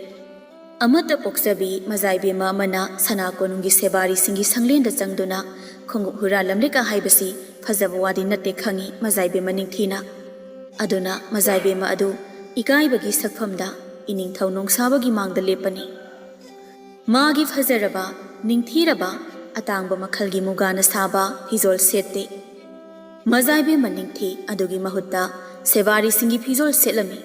ꯑꯃꯠꯇ ꯄꯣꯛꯆꯕꯤ ꯃꯖꯥꯏꯕꯦꯝꯃ ꯑꯃꯅ ꯁꯅꯥ ꯀꯣꯅꯨꯡꯒꯤ ꯁꯦꯕꯥꯔꯤꯁꯤꯡꯒꯤ ꯁꯪꯂꯦꯟꯗ ꯆꯪꯗꯨꯅ ꯈꯣꯡꯎꯞ ꯍꯨꯔꯥꯜꯂꯝꯂꯦꯀ ꯍꯥꯏꯕꯁꯤ ꯐꯖꯕ ꯋꯥꯗꯤ ꯅꯠꯇꯦ ꯈꯪꯉꯤ ꯃꯖꯥꯏꯕꯦꯝꯃ ꯅꯤꯡꯊꯤꯅ꯫ ꯑꯗꯨꯅ ꯃꯖꯥꯏꯕꯦꯝꯃ ꯑꯗꯨ ꯏꯀꯥꯏꯕꯒꯤ ꯁꯛꯐꯝꯗ ꯏꯅꯤꯡꯊꯧ ꯅꯣꯡꯁꯥꯕꯒꯤ ꯃꯥꯡꯗ ꯂꯦꯞꯄꯅꯤ꯫ ꯃꯥꯒꯤ ꯐꯖꯔꯕ ꯅꯤꯡꯊꯤꯔꯕ ꯑꯇꯥꯡꯕ ꯃꯈꯜꯒꯤ ꯃꯨꯒꯥꯅ ꯁꯥꯕ ꯐꯤꯖꯣꯜ ꯁꯦꯠꯇꯦ꯫ ꯃꯖꯥꯏꯕꯦꯝꯃ ꯅꯤꯡꯊꯤ ꯑꯗꯨꯒꯤ ꯃꯍꯨꯠꯇ ꯁꯦꯕꯥꯔꯤꯁꯤꯡꯒꯤ ꯐꯤꯖꯣꯜ ꯁꯦꯠꯂꯝꯃꯤ꯫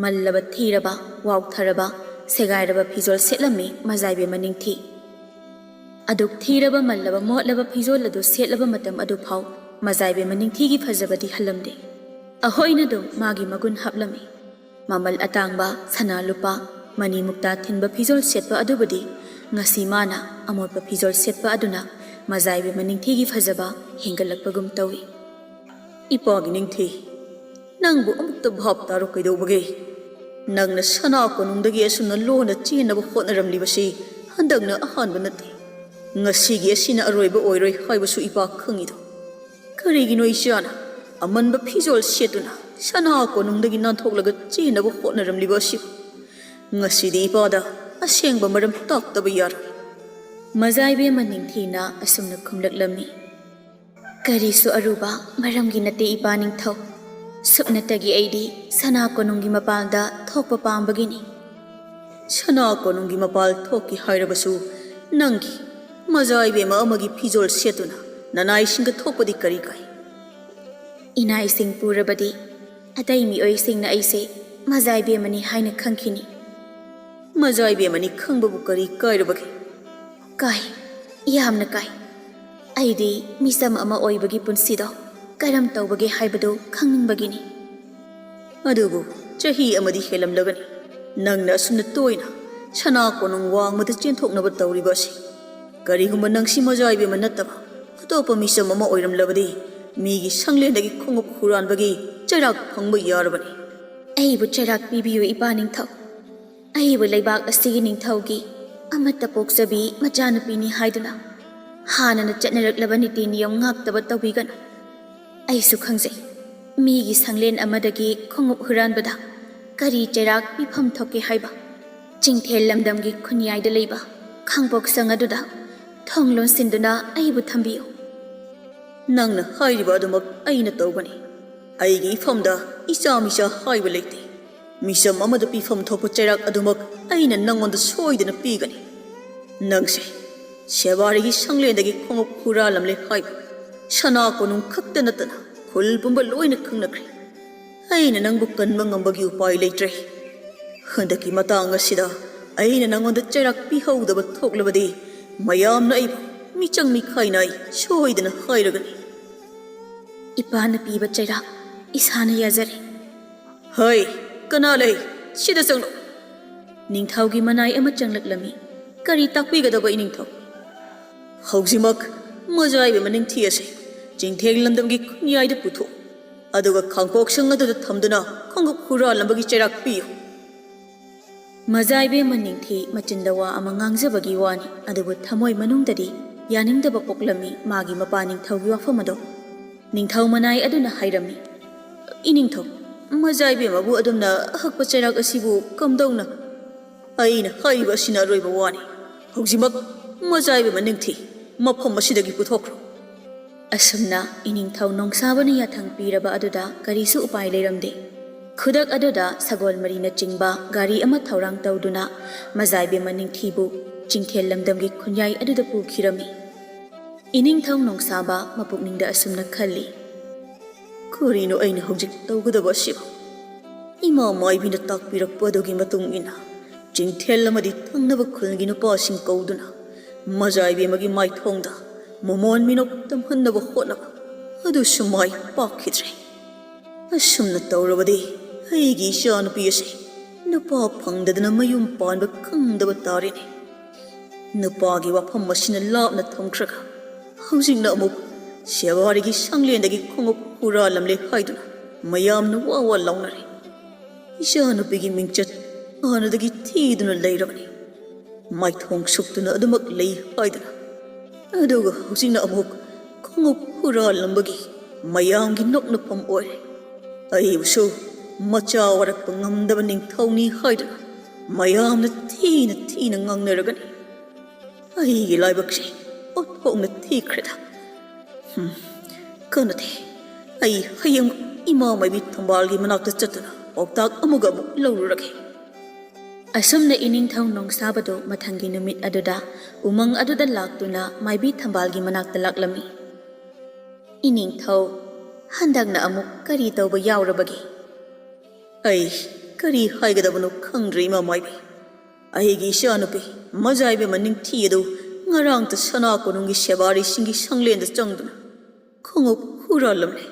ꯃꯜꯂꯕ ꯊꯤꯔꯕ ꯋꯥꯎꯊꯔꯕ ꯁꯦꯒꯥꯏꯔꯕ ꯐꯤꯖꯣꯜ ꯁꯦꯠꯂꯝꯃꯤ ꯃꯖꯥꯏꯕꯦꯝꯃ ꯅꯤꯡꯊꯤ꯫ ꯑꯗꯨꯛ ꯊꯤꯔꯕ ꯃꯜꯂꯕ ꯃꯣꯠꯂꯕ ꯐꯤꯖꯣꯜ ꯑꯗꯨ ꯁꯦꯠꯂꯕ ꯃꯇꯝ ꯑꯗꯨꯐꯥꯎ ꯃꯖꯥꯏꯕꯦꯝꯃ ꯅꯤꯡꯊꯤꯒꯤ ꯐꯖꯕꯗꯤ ꯍꯜꯂꯝꯗꯦ꯫ ꯑꯍꯣꯏꯅꯗꯨꯝ ꯃꯥꯒꯤ ꯃꯒꯨꯟ ꯍꯥꯞꯂꯝꯃꯤ꯫ ꯃꯃꯜ ꯑꯇꯥꯡꯕ ꯁꯅꯥ ꯂꯨꯄꯥ ꯃꯅꯤ ꯃꯨꯛꯇꯥ ꯊꯤꯟꯕ ꯐꯤꯖꯣꯜ ꯁꯦꯠꯄ ꯑꯗꯨꯕꯨꯗꯤ ꯉꯁꯤ ꯃꯥꯅ ꯑꯃꯣꯠꯄ ꯐꯤꯖꯣꯜ ꯁꯦꯠꯄ ꯑꯗꯨꯅ ꯃꯖꯥꯏꯕꯦꯝꯃ ꯅꯤꯡꯊꯤꯒꯤ ꯐꯖꯕ ꯍꯦꯟꯒꯠꯂꯛꯄꯒꯨꯝ ꯇꯧꯏ꯫ ꯏꯄꯥꯒꯤ ꯅꯤꯡꯊꯤ, ꯅꯪꯕꯨ ꯑꯃꯨꯛꯇ ꯚꯥꯞ ꯇꯥꯔꯣ ꯀꯩꯗꯧꯕꯒꯦ? ꯅꯪꯅ ꯁꯅꯥ ꯀꯣꯅꯨꯡꯗꯒꯤ ꯑꯁꯨꯝꯅ ꯂꯣꯟꯅ ꯆꯦꯟꯅꯕ ꯍꯣꯠꯅꯔꯝꯂꯤꯕꯁꯤ ꯍꯟꯗꯛꯅ ꯑꯍꯥꯟꯕ ꯅꯠꯇꯦ꯫ ꯉꯁꯤꯒꯤ ꯑꯁꯤꯅ ꯑꯔꯣꯏꯕ ꯑꯣꯏꯔꯣꯏ ꯍꯥꯏꯕꯁꯨ ꯏꯄꯥ ꯈꯪꯉꯤꯗꯣ꯫ ꯀꯔꯤꯒꯤꯅꯣ ꯏꯆꯥꯅ ꯑꯃꯟꯕ ꯐꯤꯖꯣꯜ ꯁꯦꯠꯇꯨꯅ ꯁꯅꯥ ꯀꯣꯅꯨꯡꯗꯒꯤ ꯅꯥꯟꯊꯣꯛꯂꯒ ꯆꯦꯟꯅꯕ ꯍꯣꯠꯅꯔꯝꯂꯤꯕ ꯑꯁꯤꯕꯨ? ꯉꯁꯤꯗꯤ ꯏꯄꯥꯗ ꯑꯁꯦꯡꯕ ꯃꯔꯝ ꯇꯥꯛꯇꯕ ꯌꯥꯔꯣꯏ꯫ ꯃꯖꯥꯏꯕꯦꯝꯃ ꯅꯤꯡꯊꯤꯅ ꯑꯁꯨꯝꯅ ꯈꯨꯝꯂꯛꯂꯝꯃꯤ꯫ ꯀꯔꯤꯁꯨ ꯑꯔꯨꯕ ꯃꯔꯝꯒꯤ ꯅꯠꯇꯦ ꯏꯄꯥ ꯅꯤꯡꯊꯧ꯫ ꯁꯨꯞꯅꯇꯒꯤ ꯑꯩꯗꯤ ꯁꯅꯥ ꯀꯣꯅꯨꯡꯒꯤ ꯃꯄꯥꯜꯗ ꯊꯣꯛꯄ ꯄꯥꯝꯕꯒꯤꯅꯤ꯫ ꯁꯅꯥ ꯀꯣꯅꯨꯡꯒꯤ ꯃꯄꯥꯜ ꯊꯣꯛꯀꯤ ꯍꯥꯏꯔꯕꯁꯨ ꯅꯪꯒꯤ ꯃꯖꯥꯏꯕꯦꯝꯃ ꯑꯃꯒꯤ ꯐꯤꯖꯣꯜ ꯁꯦꯠꯇꯨꯅ ꯅꯅꯥꯏꯁꯤꯡꯒ ꯊꯣꯛꯄꯗꯤ ꯀꯔꯤ ꯀꯥꯏ? ꯏꯅꯥꯏꯁꯤꯡ ꯄꯨꯔꯕꯗꯤ ꯑꯇꯩ ꯃꯤꯑꯣꯏꯁꯤꯡꯅ ꯑꯩꯁꯦ ꯃꯖꯥꯏꯕꯦꯝꯃꯅꯤ ꯍꯥꯏꯅ ꯈꯪꯈꯤꯅꯤ꯫ ꯃꯖꯥꯏꯕꯦꯝꯃꯅꯤ ꯈꯪꯕꯕꯨ ꯀꯔꯤ ꯀꯥꯏꯔꯕꯒꯦ? ꯀꯥꯏ, ꯌꯥꯝꯅ ꯀꯥꯏ꯫ ꯑꯩꯗꯤ ꯃꯤꯆꯝ ꯑꯃ ꯑꯣꯏꯕꯒꯤ ꯄꯨꯟꯁꯤꯗꯣ ꯀꯔꯝ ꯇꯧꯕꯒꯦ ꯍꯥꯏꯕꯗꯨ ꯈꯪꯅꯤꯡꯕꯒꯤꯅꯤ꯫ ꯑꯗꯨꯕꯨ ꯆꯍꯤ ꯑꯃꯗꯤ ꯍꯦꯜꯂꯝꯂꯒꯅꯤ ꯅꯪꯅ ꯑꯁꯨꯝꯅ ꯇꯣꯏꯅ ꯁꯅꯥ ꯀꯣꯅꯨꯡ ꯋꯥꯡꯃꯗ ꯆꯦꯟꯊꯣꯛꯅꯕ ꯇꯧꯔꯤꯕ ꯑꯁꯤ꯫ ꯀꯔꯤꯒꯨꯝꯕ ꯅꯪꯁꯤ ꯃꯖꯥꯏꯕꯦꯝꯃ ꯅꯠꯇꯕ ꯑꯇꯣꯞꯄ ꯃꯤꯆꯝ ꯑꯃ ꯑꯣꯏꯔꯝꯂꯕꯗꯤ ꯃꯤꯒꯤ ꯁꯪꯂꯦꯟꯗꯒꯤ ꯈꯣꯡꯎꯞ ꯍꯨꯔꯥꯟꯕꯒꯤ ꯆꯩꯔꯥꯛ ꯐꯪꯕ ꯌꯥꯔꯕꯅꯤ꯫ ꯑꯩꯕꯨ ꯆꯩꯔꯥꯛ ꯄꯤꯕꯤꯌꯨ ꯏꯄꯥ ꯅꯤꯡꯊꯧ꯫ ꯑꯩꯕꯨ ꯂꯩꯕꯥꯛ ꯑꯁꯤꯒꯤ ꯅꯤꯡꯊꯧꯒꯤ ꯑꯃꯠꯇ ꯄꯣꯛꯆꯕꯤ ꯃꯆꯥꯅꯨꯄꯤꯅꯤ ꯍꯥꯏꯗꯨꯅ ꯍꯥꯟꯅꯅ ꯆꯠꯅꯔꯛꯂꯕ ꯅꯤꯇꯤ ꯅꯤꯌꯝ ꯉꯥꯛꯇꯕ ꯇꯧꯕꯤꯒꯅꯨ꯫ ꯑꯩꯁꯨ ꯈꯪꯖꯩ ꯃꯤꯒꯤ ꯁꯪꯂꯦꯟ ꯑꯃꯗꯒꯤ ꯈꯣꯡꯎꯞ ꯍꯨꯔꯥꯟꯕꯗ ꯀꯔꯤ ꯆꯩꯔꯥꯛ ꯄꯤꯐꯝ ꯊꯣꯛꯀꯦ ꯍꯥꯏꯕ ꯆꯤꯡꯊꯦꯜ ꯂꯝꯗꯝꯒꯤ ꯈꯨꯟꯌꯥꯏꯗ ꯂꯩꯕ ꯈꯥꯡꯄꯣꯛ ꯁꯪ ꯑꯗꯨꯗ ꯊꯣꯡ ꯂꯣꯟꯁꯤꯟꯗꯨꯅ ꯑꯩꯕꯨ ꯊꯝꯕꯤꯌꯨ꯫ ꯅꯪꯅ ꯍꯥꯏꯔꯤꯕ ꯑꯗꯨꯃꯛ ꯑꯩꯅ ꯇꯧꯒꯅꯤ꯫ ꯑꯩꯒꯤ ꯏꯐꯝꯗ ꯏꯆꯥ ꯃꯤꯆꯥ ꯍꯥꯏꯕ ꯂꯩꯇꯦ꯫ ꯃꯤꯆꯝ ꯑꯃꯗ ꯄꯤꯐꯝ ꯊꯣꯛꯄ ꯆꯩꯔꯥꯛ ꯑꯗꯨꯃꯛ ꯑꯩꯅ ꯅꯪꯉꯣꯟꯗ ꯁꯣꯏꯗꯅ ꯄꯤꯒꯅꯤ꯫ ꯅꯪꯁꯦ ꯁꯦꯕꯥꯔꯤꯒꯤ ꯁꯪꯂꯦꯟꯗꯒꯤ ꯈꯣꯡꯎꯞ ꯍꯨꯔꯥꯜꯂꯝꯂꯦ ꯍꯥꯏꯕ ꯁꯅꯥ ꯀꯣꯅꯨꯡ ꯈꯛꯇ ꯅꯠꯇꯅ ꯈꯨꯜ ꯄꯨꯝꯕ ꯂꯣꯏꯅ ꯈꯪꯅꯈ꯭ꯔꯦ꯫ ꯑꯩꯅ ꯅꯪꯕꯨ ꯀꯟꯕ ꯉꯝꯕꯒꯤ ꯎꯄꯥꯏ ꯂꯩꯇ꯭ꯔꯦ꯫ ꯍꯟꯗꯛꯀꯤ ꯃꯇꯥꯡ ꯑꯁꯤꯗ ꯑꯩꯅ ꯅꯪꯉꯣꯟꯗ ꯆꯩꯔꯥꯛ ꯄꯤꯍꯧꯗꯕ ꯊꯣꯛꯂꯕꯗꯤ ꯃꯌꯥꯝꯅ ꯑꯩꯕꯨ ꯃꯤꯆꯪ ꯃꯤꯈꯥꯏꯅꯥꯏ ꯁꯣꯏꯗꯅ ꯍꯥꯏꯔꯒꯅꯤ꯫ ꯏꯄꯥꯅ ꯄꯤꯕ ꯆꯩꯔꯥꯛ ꯏꯁꯥꯅ ꯌꯥꯖꯔꯦ꯫ ꯍꯩ, ꯀꯅꯥ ꯂꯩ? ꯁꯤꯗ ꯆꯪꯂꯣ꯫ ꯅꯤꯡꯊꯧꯒꯤ ꯃꯅꯥꯏ ꯑꯃ ꯆꯪꯂꯛꯂꯝꯃꯤ꯫ ꯀꯔꯤ ꯇꯥꯛꯄꯤꯒꯗꯕ ꯏꯅꯤꯡꯊꯧ? ꯍꯧꯖꯤꯛꯃꯛ ꯃꯖꯥꯏꯕꯦꯝꯃ ꯅꯤꯡꯊꯤ ꯑꯁꯤ ꯆꯤꯡꯊꯦꯜ ꯂꯝꯗꯝꯒꯤ ꯈꯨꯟꯌꯥꯏꯗ ꯄꯨꯊꯣꯛ ꯑꯗꯨꯒ ꯈꯥꯡꯄꯣꯛ ꯁꯪ ꯑꯗꯨꯗ ꯊꯝꯗꯨꯅ ꯈꯣꯡꯎꯞ ꯍꯨꯔꯥꯜꯂꯝꯕꯒꯤ ꯆꯩꯔꯥꯛ ꯄꯤꯌꯨ꯫ ꯃꯖꯥꯏꯕꯦꯝꯃ ꯅꯤꯡꯊꯤ ꯃꯆꯤꯟꯗ ꯋꯥ ꯑꯃ ꯉꯥꯡꯖꯕꯒꯤ ꯋꯥꯅꯤ, ꯑꯗꯨꯕꯨ ꯊꯃꯣꯏ ꯃꯅꯨꯡꯗꯗꯤ ꯌꯥꯅꯤꯡꯗꯕ ꯄꯣꯛꯂꯝꯃꯤ ꯃꯥꯒꯤ ꯃꯄꯥ ꯅꯤꯡꯊꯧꯒꯤ ꯋꯥꯐꯝ ꯑꯗꯣ꯫ ꯅꯤꯡꯊꯧ ꯃꯅꯥꯏ ꯑꯗꯨꯅ ꯍꯥꯏꯔꯝꯃꯤ, ꯏꯅꯤꯡꯊꯧ, ꯃꯖꯥꯏꯕꯦꯝꯃꯕꯨ ꯑꯗꯨꯝꯅ ꯑꯍꯛꯄ ꯆꯩꯔꯥꯛ ꯑꯁꯤꯕꯨ ꯀꯝꯗꯧꯅ? ꯑꯩꯅ ꯍꯥꯏꯔꯤꯕ ꯑꯁꯤꯅ ꯑꯔꯣꯏꯕ ꯋꯥꯅꯤ꯫ ꯍꯧꯖꯤꯛꯃꯛ ꯃꯖꯥꯏꯕꯦꯝꯃ ꯅꯤꯡꯊꯤ ꯃꯐꯝ ꯑꯁꯤꯗꯒꯤ ꯄꯨꯊꯣꯛꯈ꯭ꯔꯣ꯫ ꯑꯁꯨꯝꯅ ꯏꯅꯤꯡꯊꯧ ꯅꯣꯡꯁꯥꯕꯅ ꯌꯥꯊꯪ ꯄꯤꯔꯕ ꯑꯗꯨꯗ ꯀꯔꯤꯁꯨ ꯎꯄꯥꯏ ꯂꯩꯔꯝꯗꯦ꯫ ꯈꯨꯗꯛ ꯑꯗꯨꯗ ꯁꯒꯣꯜ ꯃꯔꯤꯅ ꯆꯤꯡꯕ ꯒꯥꯔꯤ ꯑꯃ ꯊꯧꯔꯥꯡ ꯇꯧꯗꯨꯅ ꯃꯖꯥꯏꯕꯦꯝꯃ ꯅꯤꯡꯊꯤꯕꯨ ꯆꯤꯡꯊꯦꯜ ꯂꯝꯗꯝꯒꯤ ꯈꯨꯟꯌꯥꯏ ꯑꯗꯨꯗ ꯄꯨꯈꯤꯔꯝꯃꯤ꯫ ꯏꯅꯤꯡꯊꯧ ꯅꯣꯡꯁꯥꯕ ꯃꯄꯨꯛꯅꯤꯡꯗ ꯑꯁꯨꯝꯅ ꯈꯜꯂꯤ꯫ ꯀꯔꯤꯅꯣ ꯑꯩꯅ ꯍꯧꯖꯤꯛ ꯇꯧꯒꯗꯕ ꯑꯁꯤꯕꯨ? ꯏꯃꯥ ꯃꯥꯏꯕꯤꯅ ꯇꯥꯛꯄꯤꯔꯛꯄ ꯑꯗꯨꯒꯤ ꯃꯇꯨꯡ ꯏꯟꯅ ꯆꯤꯡꯊꯦꯜ ꯑꯃꯗꯤ ꯊꯪꯅꯕ ꯈꯨꯜꯒꯤ ꯅꯨꯄꯥꯁꯤꯡ ꯀꯧꯗꯨꯅ ꯃꯖꯥꯏꯕꯦꯝꯃꯒꯤ ꯃꯥꯏꯊꯣꯡꯗ ꯃꯃꯣꯟ ꯃꯤꯅꯣꯛ ꯇꯝꯍꯟꯅꯕ ꯍꯣꯠꯅꯕ ꯑꯗꯨꯁꯨ ꯃꯥꯏ ꯄꯥꯛꯈꯤꯗ꯭ꯔꯦ꯫ ꯑꯁꯨꯝꯅ ꯇꯧꯔꯕꯗꯤ ꯑꯩꯒꯤ ꯏꯆꯥꯅꯨꯄꯤ ꯑꯁꯤ ꯅꯨꯄꯥ ꯐꯪꯗꯗꯅ ꯃꯌꯨꯝ ꯄꯥꯟꯕ ꯈꯪꯗꯕ ꯇꯥꯔꯦꯅꯦ꯫ ꯅꯨꯄꯥꯒꯤ ꯋꯥꯐꯝ ꯑꯁꯤꯅ ꯂꯥꯞꯅ ꯊꯝꯈ꯭ꯔꯒ ꯍꯧꯖꯤꯛꯅ ꯑꯃꯨꯛ ꯁꯦꯋꯥꯔꯤꯒꯤ ꯁꯪꯂꯦꯟꯗꯒꯤ ꯈꯣꯡꯎꯞ ꯍꯨꯔꯥꯜꯂꯝꯂꯦ ꯍꯥꯏꯗꯨꯅ ꯃꯌꯥꯝꯅ ꯋꯥ ꯋꯥ ꯂꯥꯎꯅꯔꯦ꯫ ꯏꯆꯥꯅꯨꯄꯤꯒꯤ ꯃꯤꯡꯆꯠ ꯍꯥꯟꯅꯗꯒꯤ ꯊꯤꯗꯨꯅ ꯂꯩꯔꯕꯅꯤ꯫ ꯃꯥꯏꯊꯣꯡ ꯁꯨꯛꯇꯨꯅ ꯑꯗꯨꯃꯛ ꯂꯩ ꯍꯥꯏꯗꯨꯅ ꯑꯗꯨꯒ ꯍꯧꯖꯤꯛꯅ ꯑꯃꯨꯛ ꯈꯣꯡꯎꯞ ꯍꯨꯔꯥꯜꯂꯝꯕꯒꯤ ꯃꯌꯥꯝꯒꯤ ꯅꯣꯛꯅꯐꯝ ꯑꯣꯏꯔꯦ꯫ ꯑꯩꯕꯨꯁꯨ ꯃꯆꯥ ꯋꯥꯔꯛꯄ ꯉꯝꯗꯕ ꯅꯤꯡꯊꯧꯅꯤ ꯍꯥꯏꯗꯨꯅ ꯃꯌꯥꯝꯅ ꯊꯤꯅ ꯊꯤꯅ ꯉꯥꯡꯅꯔꯒꯅꯤ꯫ ꯑꯩꯒꯤ ꯂꯥꯏꯕꯛꯁꯦ ꯑꯣꯟꯊꯣꯛꯅ ꯊꯤꯈ꯭ꯔꯦꯗ꯫ ꯀꯥꯟꯅꯗꯦ, ꯑꯩ ꯍꯌꯦꯡ ꯏꯃꯥ ꯃꯥꯏꯕꯤ ꯊꯝꯕꯥꯜꯒꯤ ꯃꯅꯥꯛꯇ ꯆꯠꯇꯨꯅ ꯄꯥꯎꯇꯥꯛ ꯑꯃꯨꯛ ꯂꯧꯔꯨꯔꯒꯦ꯫ ꯑꯁꯨꯝꯅ ꯏꯅꯤꯡꯊꯧ ꯅꯣꯡꯁꯥꯕꯗꯨ ꯃꯊꯪꯒꯤ ꯅꯨꯃꯤꯠ ꯑꯗꯨꯗ ꯎꯃꯪ ꯑꯗꯨꯗ ꯂꯥꯛꯇꯨꯅ ꯃꯥꯏꯕꯤ ꯊꯝꯕꯥꯜꯒꯤ ꯃꯅꯥꯛꯇ ꯂꯥꯛꯂꯝꯃꯤ꯫ ꯏꯅꯤꯡꯊꯧ, ꯍꯟꯗꯛꯅ ꯑꯃꯨꯛ ꯀꯔꯤ ꯇꯧꯕ ꯌꯥꯎꯔꯕꯒꯦ? ꯑꯩ ꯀꯔꯤ ꯍꯥꯏꯒꯗꯕꯅꯣ ꯈꯪꯗ꯭ꯔꯦ ꯏꯃꯥ ꯃꯥꯏꯕꯤ꯫ ꯑꯩꯒꯤ ꯏꯆꯥꯅꯨꯄꯤ ꯃꯖꯥꯏꯕꯦꯝꯃ ꯅꯤꯡꯊꯤ ꯑꯗꯨ ꯉꯔꯥꯡꯇ ꯁꯅꯥ ꯀꯣꯅꯨꯡꯒꯤ ꯁꯦꯕꯥꯔꯤꯁꯤꯡꯒꯤ ꯁꯪꯂꯦꯟꯗ ꯆꯪꯗꯨꯅ ꯈꯣꯡꯎꯞ ꯍꯨꯔꯥꯜꯂꯝꯂꯦ꯫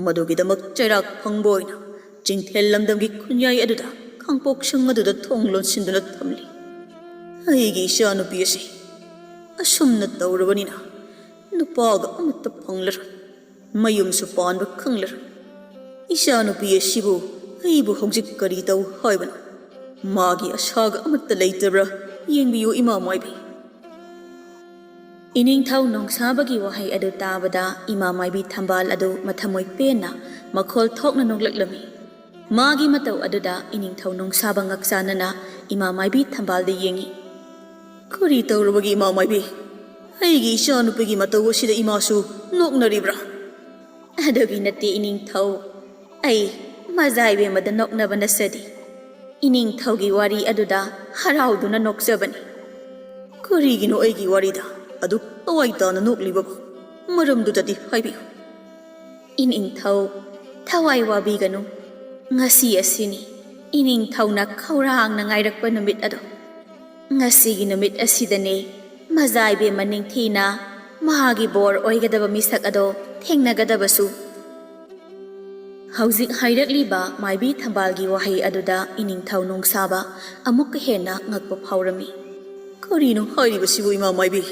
ꯃꯗꯨꯒꯤꯗꯃꯛ ꯆꯩꯔꯥꯛ ꯐꯪꯕ ꯑꯣꯏꯅ ꯆꯤꯡꯊꯦꯜ ꯂꯝꯗꯝꯒꯤ ꯈꯨꯟꯌꯥꯏ ꯑꯗꯨꯗ ꯈꯥꯡꯄꯣꯛꯁꯪ ꯑꯗꯨꯗ ꯊꯣꯡ ꯂꯣꯟꯁꯤꯟꯗꯨꯅ ꯊꯝꯂꯤ꯫ ꯑꯩꯒꯤ ꯏꯆꯥꯅꯨꯄꯤ ꯑꯁꯤ ꯑꯁꯨꯝꯅ ꯇꯧꯔꯕꯅꯤꯅ ꯅꯨꯄꯥꯒ ꯑꯃꯠꯇ ꯐꯪꯂꯔꯣꯏ, ꯃꯌꯨꯝꯁꯨ ꯄꯥꯟꯕ ꯈꯪꯂꯔꯣꯏ꯫ ꯏꯆꯥꯅꯨꯄꯤ ꯑꯁꯤꯕꯨ ꯑꯩꯕꯨ ꯍꯧꯖꯤꯛ ꯀꯔꯤ ꯇꯧ ꯍꯥꯏꯕꯅꯣ? ꯃꯥꯒꯤ ꯑꯁꯥꯒ ꯑꯃꯠꯇ ꯂꯩꯇꯕ꯭ꯔꯥ ꯌꯦꯡꯕꯤꯌꯨ ꯏꯃꯥ ꯃꯥꯏꯕꯤ꯫ ꯏꯅꯤꯡꯊꯧ ꯅꯣꯡꯁꯥꯕꯒꯤ ꯋꯥꯍꯩ ꯑꯗꯨ ꯇꯥꯕꯗ ꯏꯃꯥ ꯃꯥꯏꯕꯤ ꯊꯝꯕꯥꯜ ꯑꯗꯨ ꯃꯊꯃꯣꯏ ꯄꯦꯟꯅ ꯃꯈꯣꯜ ꯊꯣꯛꯅ ꯅꯣꯛꯂꯛꯂꯝꯃꯤ꯫ ꯃꯥꯒꯤ ꯃꯇꯧ ꯑꯗꯨꯗ ꯏꯅꯤꯡꯊꯧ ꯅꯣꯡꯁꯥꯕ ꯉꯛꯆꯥꯅꯅ ꯏꯃꯥ ꯃꯥꯏꯕꯤ ꯊꯝꯕꯥꯜꯗ ꯌꯦꯡꯉꯤ꯫ ꯀꯔꯤ ꯇꯧꯔꯕꯒꯤ ꯏꯃꯥ ꯃꯥꯏꯕꯤ? ꯑꯩꯒꯤ ꯏꯆꯥꯅꯨꯄꯤꯒꯤ ꯃꯇꯧ ꯑꯁꯤꯗ ꯏꯃꯥꯁꯨ ꯅꯣꯛꯅꯔꯤꯕ꯭ꯔꯥ? ꯑꯗꯨꯒꯤ ꯅꯠꯇꯦ ꯏꯅꯤꯡꯊꯧ, ꯑꯩ ꯃꯖꯥꯏꯕꯦꯝꯃꯗ ꯅꯣꯛꯅꯕ ꯅꯠꯆꯗꯦ꯫ ꯏꯅꯤꯡꯊꯧꯒꯤ ꯋꯥꯔꯤ ꯑꯗꯨꯗ ꯍꯔꯥꯎꯗꯨꯅ ꯅꯣꯛꯆꯕꯅꯤ꯫ ꯀꯔꯤꯒꯤꯅꯣ ꯑꯩꯒꯤ ꯋꯥꯔꯤꯗ ꯑꯗꯨꯛ ꯊꯋꯥꯏ ꯇꯥꯅ ꯅꯣꯛꯂꯤꯕꯕꯨ? ꯃꯔꯝꯗꯨꯗꯗꯤ ꯍꯥꯏꯕꯤꯌꯨ꯫ ꯏꯅꯤꯡꯊꯧ, ꯊꯋꯥꯏ ꯋꯥꯕꯤꯒꯅꯨ꯫ ꯉꯁꯤ ꯑꯁꯤꯅꯤ ꯏꯅꯤꯡꯊꯧꯅ ꯈꯧꯔꯥꯡꯅ ꯉꯥꯏꯔꯛꯄ ꯅꯨꯃꯤꯠ ꯑꯗꯣ꯫ ꯉꯁꯤꯒꯤ ꯅꯨꯃꯤꯠ ꯑꯁꯤꯗꯅꯦ ꯃꯖꯥꯏꯕꯦꯝꯃ ꯅꯤꯡꯊꯤꯅ ꯃꯍꯥꯛꯀꯤ ꯕꯣꯔ ꯑꯣꯏꯒꯗꯕ ꯃꯤꯁꯛ ꯑꯗꯣ ꯊꯦꯡꯅꯒꯗꯕꯁꯨ꯫ ꯍꯧꯖꯤꯛ ꯍꯥꯏꯔꯛꯂꯤꯕ ꯃꯥꯏꯕꯤ ꯊꯝꯕꯥꯜꯒꯤ ꯋꯥꯍꯩ ꯑꯗꯨꯗ ꯏꯅꯤꯡꯊꯧ ꯅꯣꯡꯁꯥꯕ ꯑꯃꯨꯛꯀ ꯍꯦꯟꯅ ꯉꯛꯄ ꯐꯥꯎꯔꯝꯃꯤ꯫ ꯀꯔꯤꯅꯣ ꯍꯥꯏꯔꯤꯕꯁꯤꯕꯨ ꯏꯃꯥ ꯃꯥꯏꯕꯤ?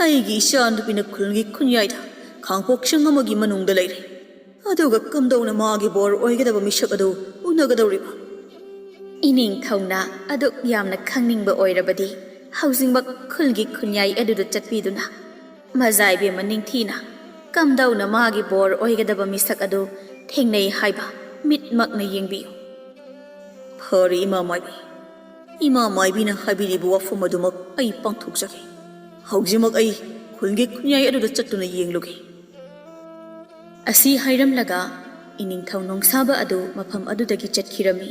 ꯑꯩꯒꯤ ꯏꯆꯥꯅꯨꯄꯤꯅ ꯈꯨꯜꯒꯤ ꯈꯨꯟꯌꯥꯏꯗ ꯈꯥꯡꯄꯣꯛꯁꯪ ꯑꯃꯒꯤ ꯃꯅꯨꯡꯗ ꯂꯩꯔꯦ, ꯑꯗꯨꯒ ꯀꯝꯗꯧꯅ ꯃꯥꯒꯤ ꯕꯣꯔ ꯑꯣꯏꯒꯗꯕ ꯃꯤꯁꯛ ꯑꯗꯨ ꯎꯅꯒꯗꯧꯔꯤꯕ? ꯏꯅꯤꯡꯊꯧꯅ ꯑꯗꯨꯛ ꯌꯥꯝꯅ ꯈꯪꯅꯤꯡꯕ ꯑꯣꯏꯔꯕꯗꯤ ꯍꯧꯖꯤꯛꯃꯛ ꯈꯨꯜꯒꯤ ꯈꯨꯟꯌꯥꯏ ꯑꯗꯨꯗ ꯆꯠꯄꯤꯗꯨꯅ ꯃꯖꯥꯏꯕꯦꯝꯃ ꯅꯤꯡꯊꯤꯅ ꯀꯝꯗꯧꯅ ꯃꯥꯒꯤ ꯕꯣꯔ ꯑꯣꯏꯒꯗꯕ ꯃꯤꯁꯛ ꯑꯗꯨ ꯊꯦꯡꯅꯩ ꯍꯥꯏꯕ ꯃꯤꯠꯃꯛꯅ ꯌꯦꯡꯕꯤꯌꯨ꯫ ꯐꯔꯦ ꯏꯃꯥ ꯃꯥꯏꯕꯤ, ꯏꯃꯥ ꯃꯥꯏꯕꯤꯅ ꯍꯥꯏꯕꯤꯔꯤꯕ ꯋꯥꯐꯝ ꯑꯗꯨꯃꯛ ꯑꯩ ꯄꯥꯡꯊꯣꯛꯆꯒꯦ꯫ ꯍꯧꯖꯤꯛꯃꯛ ꯑꯩ ꯈꯨꯜꯒꯤ ꯈꯨꯟꯌꯥꯏ ꯑꯗꯨꯗ ꯆꯠꯇꯨꯅ ꯌꯦꯡꯂꯨꯒꯦ꯫ ꯑꯁꯤ ꯍꯥꯏꯔꯝꯂꯒ ꯏꯅꯤꯡꯊꯧ ꯅꯣꯡꯁꯥꯕ ꯑꯗꯨ ꯃꯐꯝ ꯑꯗꯨꯗꯒꯤ ꯆꯠꯈꯤꯔꯝꯃꯤ꯫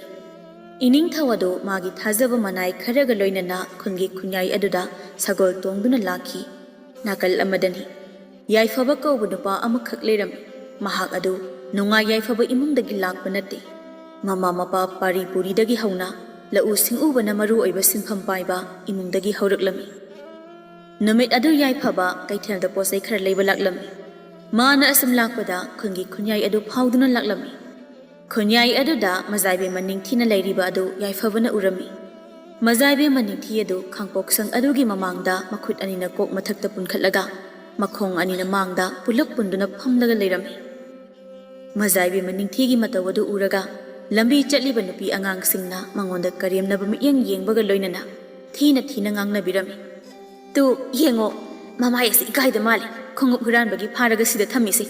ꯏꯅꯤꯡꯊꯧ ꯑꯗꯨ ꯃꯥꯒꯤ ꯊꯥꯖꯕ ꯃꯅꯥꯏ ꯈꯔꯒ ꯂꯣꯏꯅꯅ ꯈꯨꯜꯒꯤ ꯈꯨꯟꯌꯥꯏ ꯑꯗꯨꯗ ꯁꯒꯣꯜ ꯇꯣꯡꯗꯨꯅ ꯂꯥꯛꯈꯤ꯫ ꯅꯥꯀꯜ ꯑꯃꯗꯅꯤ ꯌꯥꯏꯐꯕ ꯀꯧꯕ ꯅꯨꯄꯥ ꯑꯃꯈꯛ ꯂꯩꯔꯝꯃꯤ꯫ ꯃꯍꯥꯛ ꯑꯗꯨ ꯅꯨꯡꯉꯥꯏ ꯌꯥꯏꯐꯕ ꯏꯃꯨꯡꯗꯒꯤ ꯂꯥꯛꯄ ꯅꯠꯇꯦ꯫ ꯃꯃꯥ ꯃꯄꯥ ꯄꯥꯔꯤꯄꯨꯔꯤꯗꯒꯤ ꯍꯧꯅ ꯂꯧꯎ ꯁꯤꯡꯎꯕꯅ ꯃꯔꯨ ꯑꯣꯏꯕ ꯁꯤꯟꯐꯝ ꯄꯥꯏꯕ ꯏꯃꯨꯡꯗꯒꯤ ꯍꯧꯔꯛꯂꯝꯃꯤ꯫ ꯅꯨꯃꯤꯠ ꯑꯗꯨ ꯌꯥꯏꯐꯕ ꯀꯩꯊꯦꯜꯗ ꯄꯣꯠꯆꯩ ꯈꯔ ꯂꯩꯕ ꯂꯥꯛꯂꯝꯃꯤ꯫ ꯃꯥꯅ ꯑꯁꯨꯝ ꯂꯥꯛꯄꯗ ꯈꯨꯟꯒꯤ ꯈꯨꯟꯌꯥꯏ ꯑꯗꯨ ꯐꯥꯎꯗꯨꯅ ꯂꯥꯛꯂꯝꯃꯤ꯫ ꯈꯨꯟꯌꯥꯏ ꯑꯗꯨꯗ ꯃꯖꯥꯏꯕꯦꯝꯃ ꯅꯤꯡꯊꯤꯅ ꯂꯩꯔꯤꯕ ꯑꯗꯨ ꯌꯥꯏꯐꯕꯅ ꯎꯔꯝꯃꯤ꯫ ꯃꯖꯥꯏꯕꯦꯝꯃ ꯅꯤꯡꯊꯤ ꯑꯗꯨ ꯈꯥꯡꯄꯣꯛꯁꯪ ꯑꯗꯨꯒꯤ ꯃꯃꯥꯡꯗ ꯃꯈꯨꯠ ꯑꯅꯤꯅ ꯀꯣꯛ ꯃꯊꯛꯇ ꯄꯨꯟꯈꯠꯂꯒ ꯃꯈꯣꯡ ꯑꯅꯤꯅ ꯃꯥꯡꯗ ꯄꯨꯂꯞ ꯄꯨꯟꯗꯨꯅ ꯐꯝꯂꯒ ꯂꯩꯔꯝꯃꯤ꯫ ꯃꯖꯥꯏꯕꯦꯝꯃ ꯅꯤꯡꯊꯤꯒꯤ ꯃꯇꯧ ꯑꯗꯨ ꯎꯔꯒ ꯂꯝꯕꯤ ꯆꯠꯂꯤꯕ ꯅꯨꯄꯤ ꯑꯉꯥꯡꯁꯤꯡꯅ ꯃꯉꯣꯟꯗ ꯀꯔꯦꯝꯅꯕ ꯃꯤꯠꯌꯦꯡ ꯌꯦꯡꯕꯒ ꯂꯣꯏꯅꯅ ꯊꯤꯅ ꯊꯤꯅ ꯉꯥꯡꯅꯕꯤꯔꯝꯃꯤ꯫ ꯇꯨ ꯌꯦꯡꯉꯣ, ꯃꯃꯥꯏ ꯑꯁꯤ ꯏꯀꯥꯏꯗ ꯃꯥꯜꯂꯦ, ꯈꯣꯡꯎꯞ ꯍꯨꯔꯥꯟꯕꯒꯤ ꯐꯥꯔꯒ ꯁꯤꯗ ꯊꯝꯃꯤꯁꯤ꯫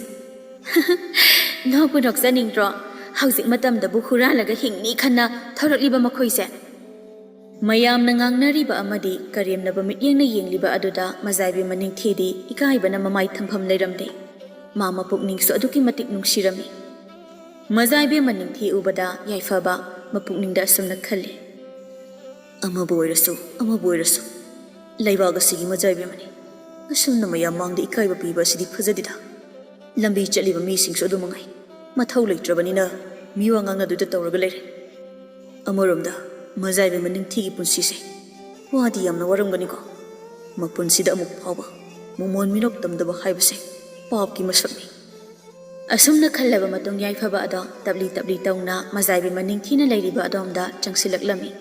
ꯅꯣꯛꯄꯨ ꯅꯣꯛꯆꯅꯤꯡꯗ꯭ꯔꯣ? ꯍꯧꯖꯤꯛ ꯃꯇꯝꯗꯕꯨ ꯍꯨꯔꯥꯜꯂꯒ ꯍꯤꯡꯅꯤ ꯈꯟꯅ ꯊꯧꯔꯛꯂꯤꯕ ꯃꯈꯣꯏꯁꯦ꯫ ꯃꯌꯥꯝꯅ ꯉꯥꯡꯅꯔꯤꯕ ꯑꯃꯗꯤ ꯀꯔꯦꯝꯅꯕ ꯃꯤꯠꯌꯦꯡꯅ ꯌꯦꯡꯂꯤꯕ ꯑꯗꯨꯗ ꯃꯖꯥꯏꯕꯦꯝꯃ ꯅꯤꯡꯊꯤꯗꯤ ꯏꯀꯥꯏꯕꯅ ꯃꯃꯥꯏ ꯊꯝꯐꯝ ꯂꯩꯔꯝꯗꯦ꯫ ꯃꯥ ꯃꯄꯨꯛꯅꯤꯡꯁꯨ ꯑꯗꯨꯛꯀꯤ ꯃꯇꯤꯛ ꯅꯨꯡꯁꯤꯔꯝꯃꯤ꯫ ꯃꯖꯥꯏꯕꯦꯝꯃ ꯅꯤꯡꯊꯤ ꯎꯕꯗ ꯌꯥꯏꯐꯕ ꯃꯄꯨꯛꯅꯤꯡꯗ ꯑꯁꯨꯝꯅ ꯈꯜꯂꯤ꯫ ꯑꯃꯕꯨ ꯑꯣꯏꯔꯁꯨ ꯑꯃꯕꯨ ꯑꯣꯏꯔꯁꯨ ꯂꯩꯕꯥꯛ ꯑꯁꯤꯒꯤ ꯃꯖꯥꯏꯕꯦꯝꯃꯅꯤ꯫ ꯑꯁꯨꯝꯅ ꯃꯌꯥꯝ ꯃꯥꯡꯗ ꯏꯀꯥꯏꯕ ꯄꯤꯕ ꯑꯁꯤꯗꯤ ꯐꯖꯗꯦꯗ ꯂꯝꯕꯤ ꯆꯠꯂꯤꯕ ꯃꯤꯁꯤꯡꯁꯨ ꯑꯗꯨꯃꯉꯥꯏ ꯃꯊꯧ ꯂꯩꯇ꯭ꯔꯕꯅꯤꯅ ꯃꯤꯋꯥ ꯉꯥꯡꯅꯗꯨꯗ ꯇꯧꯔꯒ ꯂꯩꯔꯦ ꯑꯃꯔꯣꯝꯗ ꯃꯖꯥꯏꯕꯦꯝꯃ ꯅꯤꯡꯊꯤꯒꯤ ꯄꯨꯟꯁꯤꯁꯦ ꯋꯥꯗꯤ ꯌꯥꯝꯅ ꯋꯥꯔꯝꯒꯅꯤꯀꯣ ꯃꯄꯨꯟꯁꯤꯗ ꯑꯃꯨꯛ ꯐꯥꯎꯕ ꯃꯃꯣꯟ ꯃꯤꯅꯣꯛ ꯇꯝꯗꯕ ꯍꯥꯏꯕꯁꯦ ꯄꯥꯞꯀꯤ ꯃꯁꯛꯅꯤ ꯑꯁꯨꯝꯅ ꯈꯜꯂꯕ ꯃꯇꯨꯡ ꯌꯥꯏꯐꯕ ꯑꯗꯣ ꯇꯞꯂꯤ ꯇꯞꯂꯤ ꯇꯧꯅ ꯃꯖꯥꯏꯕꯦꯝꯃ ꯅꯤꯡꯊꯤꯅ ꯂꯩꯔꯤꯕ ꯑꯗꯣꯝꯗ ꯆꯪꯁꯤꯜꯂꯛꯂꯝꯃꯤ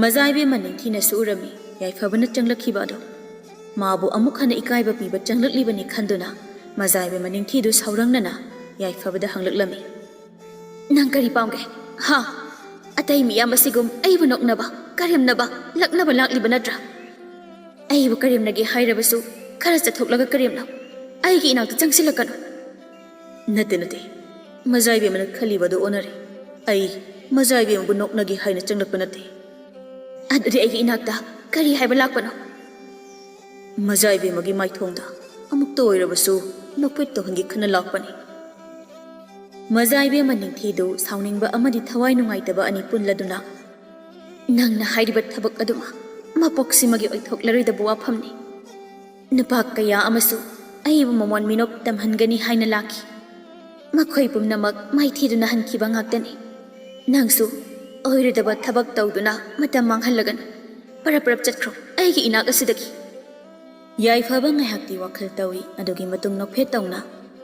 ꯃꯖꯥꯏꯕꯦꯝꯃ ꯅꯤꯡꯊꯤꯅꯁꯨ ꯎꯔꯝꯃꯤ ꯌꯥꯏꯐꯕꯅ ꯆꯪꯂꯛꯈꯤꯕ ꯑꯗꯣ ꯃꯥꯕꯨ ꯑꯃꯨꯛ ꯍꯟꯅ ꯏꯀꯥꯏꯕ ꯄꯤꯕ ꯆꯪꯂꯛꯂꯤꯕꯅꯤ ꯈꯟꯗꯨꯅ ꯃꯖꯥꯏꯕꯦꯝꯃ ꯅꯤꯡꯊꯤꯗꯨ ꯁꯥꯎꯔꯪꯅꯅ ꯌꯥꯏꯐꯕꯗ ꯍꯪꯂꯛꯂꯝꯃꯤ ꯅꯪ ꯀꯔꯤ ꯄꯥꯝꯒꯦ ꯍꯥ ꯑꯇꯩ ꯃꯤꯌꯥꯝ ꯑꯁꯤꯒꯨꯝ ꯑꯩꯕꯨ ꯅꯣꯛꯅꯕ ꯀꯔꯦꯝꯅꯕ ꯂꯛꯅꯕ ꯂꯥꯛꯂꯤꯕ ꯅꯠꯇ꯭ꯔꯥ ꯑꯩꯕꯨ ꯀꯔꯦꯝꯅꯒꯦ ꯍꯥꯏꯔꯕꯁꯨ ꯈꯔ ꯆꯠꯊꯣꯛꯂꯒ ꯀꯔꯦꯝꯅꯧ ꯑꯩꯒꯤ ꯏꯅꯥꯛꯇ ꯆꯪꯁꯤꯜꯂꯛꯀꯅꯨ ꯅꯠꯇꯦ ꯃꯖꯥꯏꯕꯦꯝꯃꯅ ꯈꯜꯂꯤꯕꯗꯨ ꯑꯣꯟꯅꯔꯦ ꯑꯩ ꯃꯖꯥꯏꯕꯦꯝꯃꯕꯨ ꯅꯣꯛꯅꯒꯦ ꯍꯥꯏꯅ ꯆꯪꯂꯛꯄ ꯅꯠꯇꯦ ꯑꯗꯨꯗꯤ ꯑꯩꯒꯤ ꯏꯅꯥꯛꯇ ꯀꯔꯤ ꯍꯥꯏꯕ ꯂꯥꯛꯄꯅꯣ ꯃꯖꯥꯏꯕꯦꯝꯃꯒꯤ ꯃꯥꯏꯊꯣꯡꯗ ꯑꯃꯨꯛꯇ ꯑꯣꯏꯔꯕꯁꯨ ꯅꯣꯛꯐꯦꯠ ꯇꯧꯍꯟꯒꯦ ꯈꯟꯅ ꯂꯥꯛꯄꯅꯤ ꯃꯖꯥꯏꯕꯦꯝꯃ ꯅꯤꯡꯊꯤꯗꯨ ꯁꯥꯎꯅꯤꯡꯕ ꯑꯃꯗꯤ ꯊꯋꯥꯏ ꯅꯨꯡꯉꯥꯏꯇꯕ ꯑꯅꯤ ꯄꯨꯜꯂꯗꯨꯅ ꯅꯪꯅ ꯍꯥꯏꯔꯤꯕ ꯊꯕꯛ ꯑꯗꯨꯃ ꯃꯄꯣꯛꯁꯤꯃꯒꯤ ꯑꯣꯏꯊꯣꯛꯂꯔꯣꯏꯗꯕ ꯋꯥꯐꯝꯅꯤ ꯅꯨꯄꯥ ꯀꯌꯥ ꯑꯃꯁꯨ ꯑꯩꯕꯨ ꯃꯃꯣꯟ ꯃꯤꯅꯣꯛ ꯇꯝꯍꯟꯒꯅꯤ ꯍꯥꯏꯅ ꯂꯥꯛꯈꯤ ꯃꯈꯣꯏ ꯄꯨꯝꯅꯃꯛ ꯃꯥꯏꯊꯤꯗꯨꯅ ꯍꯟꯈꯤꯕ ꯉꯥꯛꯇꯅꯤ ꯅꯪꯁꯨ ꯑꯣꯏꯔꯣꯏꯗꯕ ꯊꯕꯛ ꯇꯧꯗꯨꯅ ꯃꯇꯝ ꯃꯥꯡꯍꯜꯂꯒꯅꯨ ꯄꯔꯞ ꯆꯠꯈ꯭ꯔꯣ ꯑꯩꯒꯤ ꯏꯅꯥꯛ ꯑꯁꯤꯗꯒꯤ ꯌꯥꯏꯐꯕ ꯉꯥꯏꯍꯥꯛꯇꯤ ꯋꯥꯈꯜ ꯇꯧꯏ ꯑꯗꯨꯒꯤ ꯃꯇꯨꯡ ꯅꯣꯛꯐꯦꯠ ꯇꯧꯅ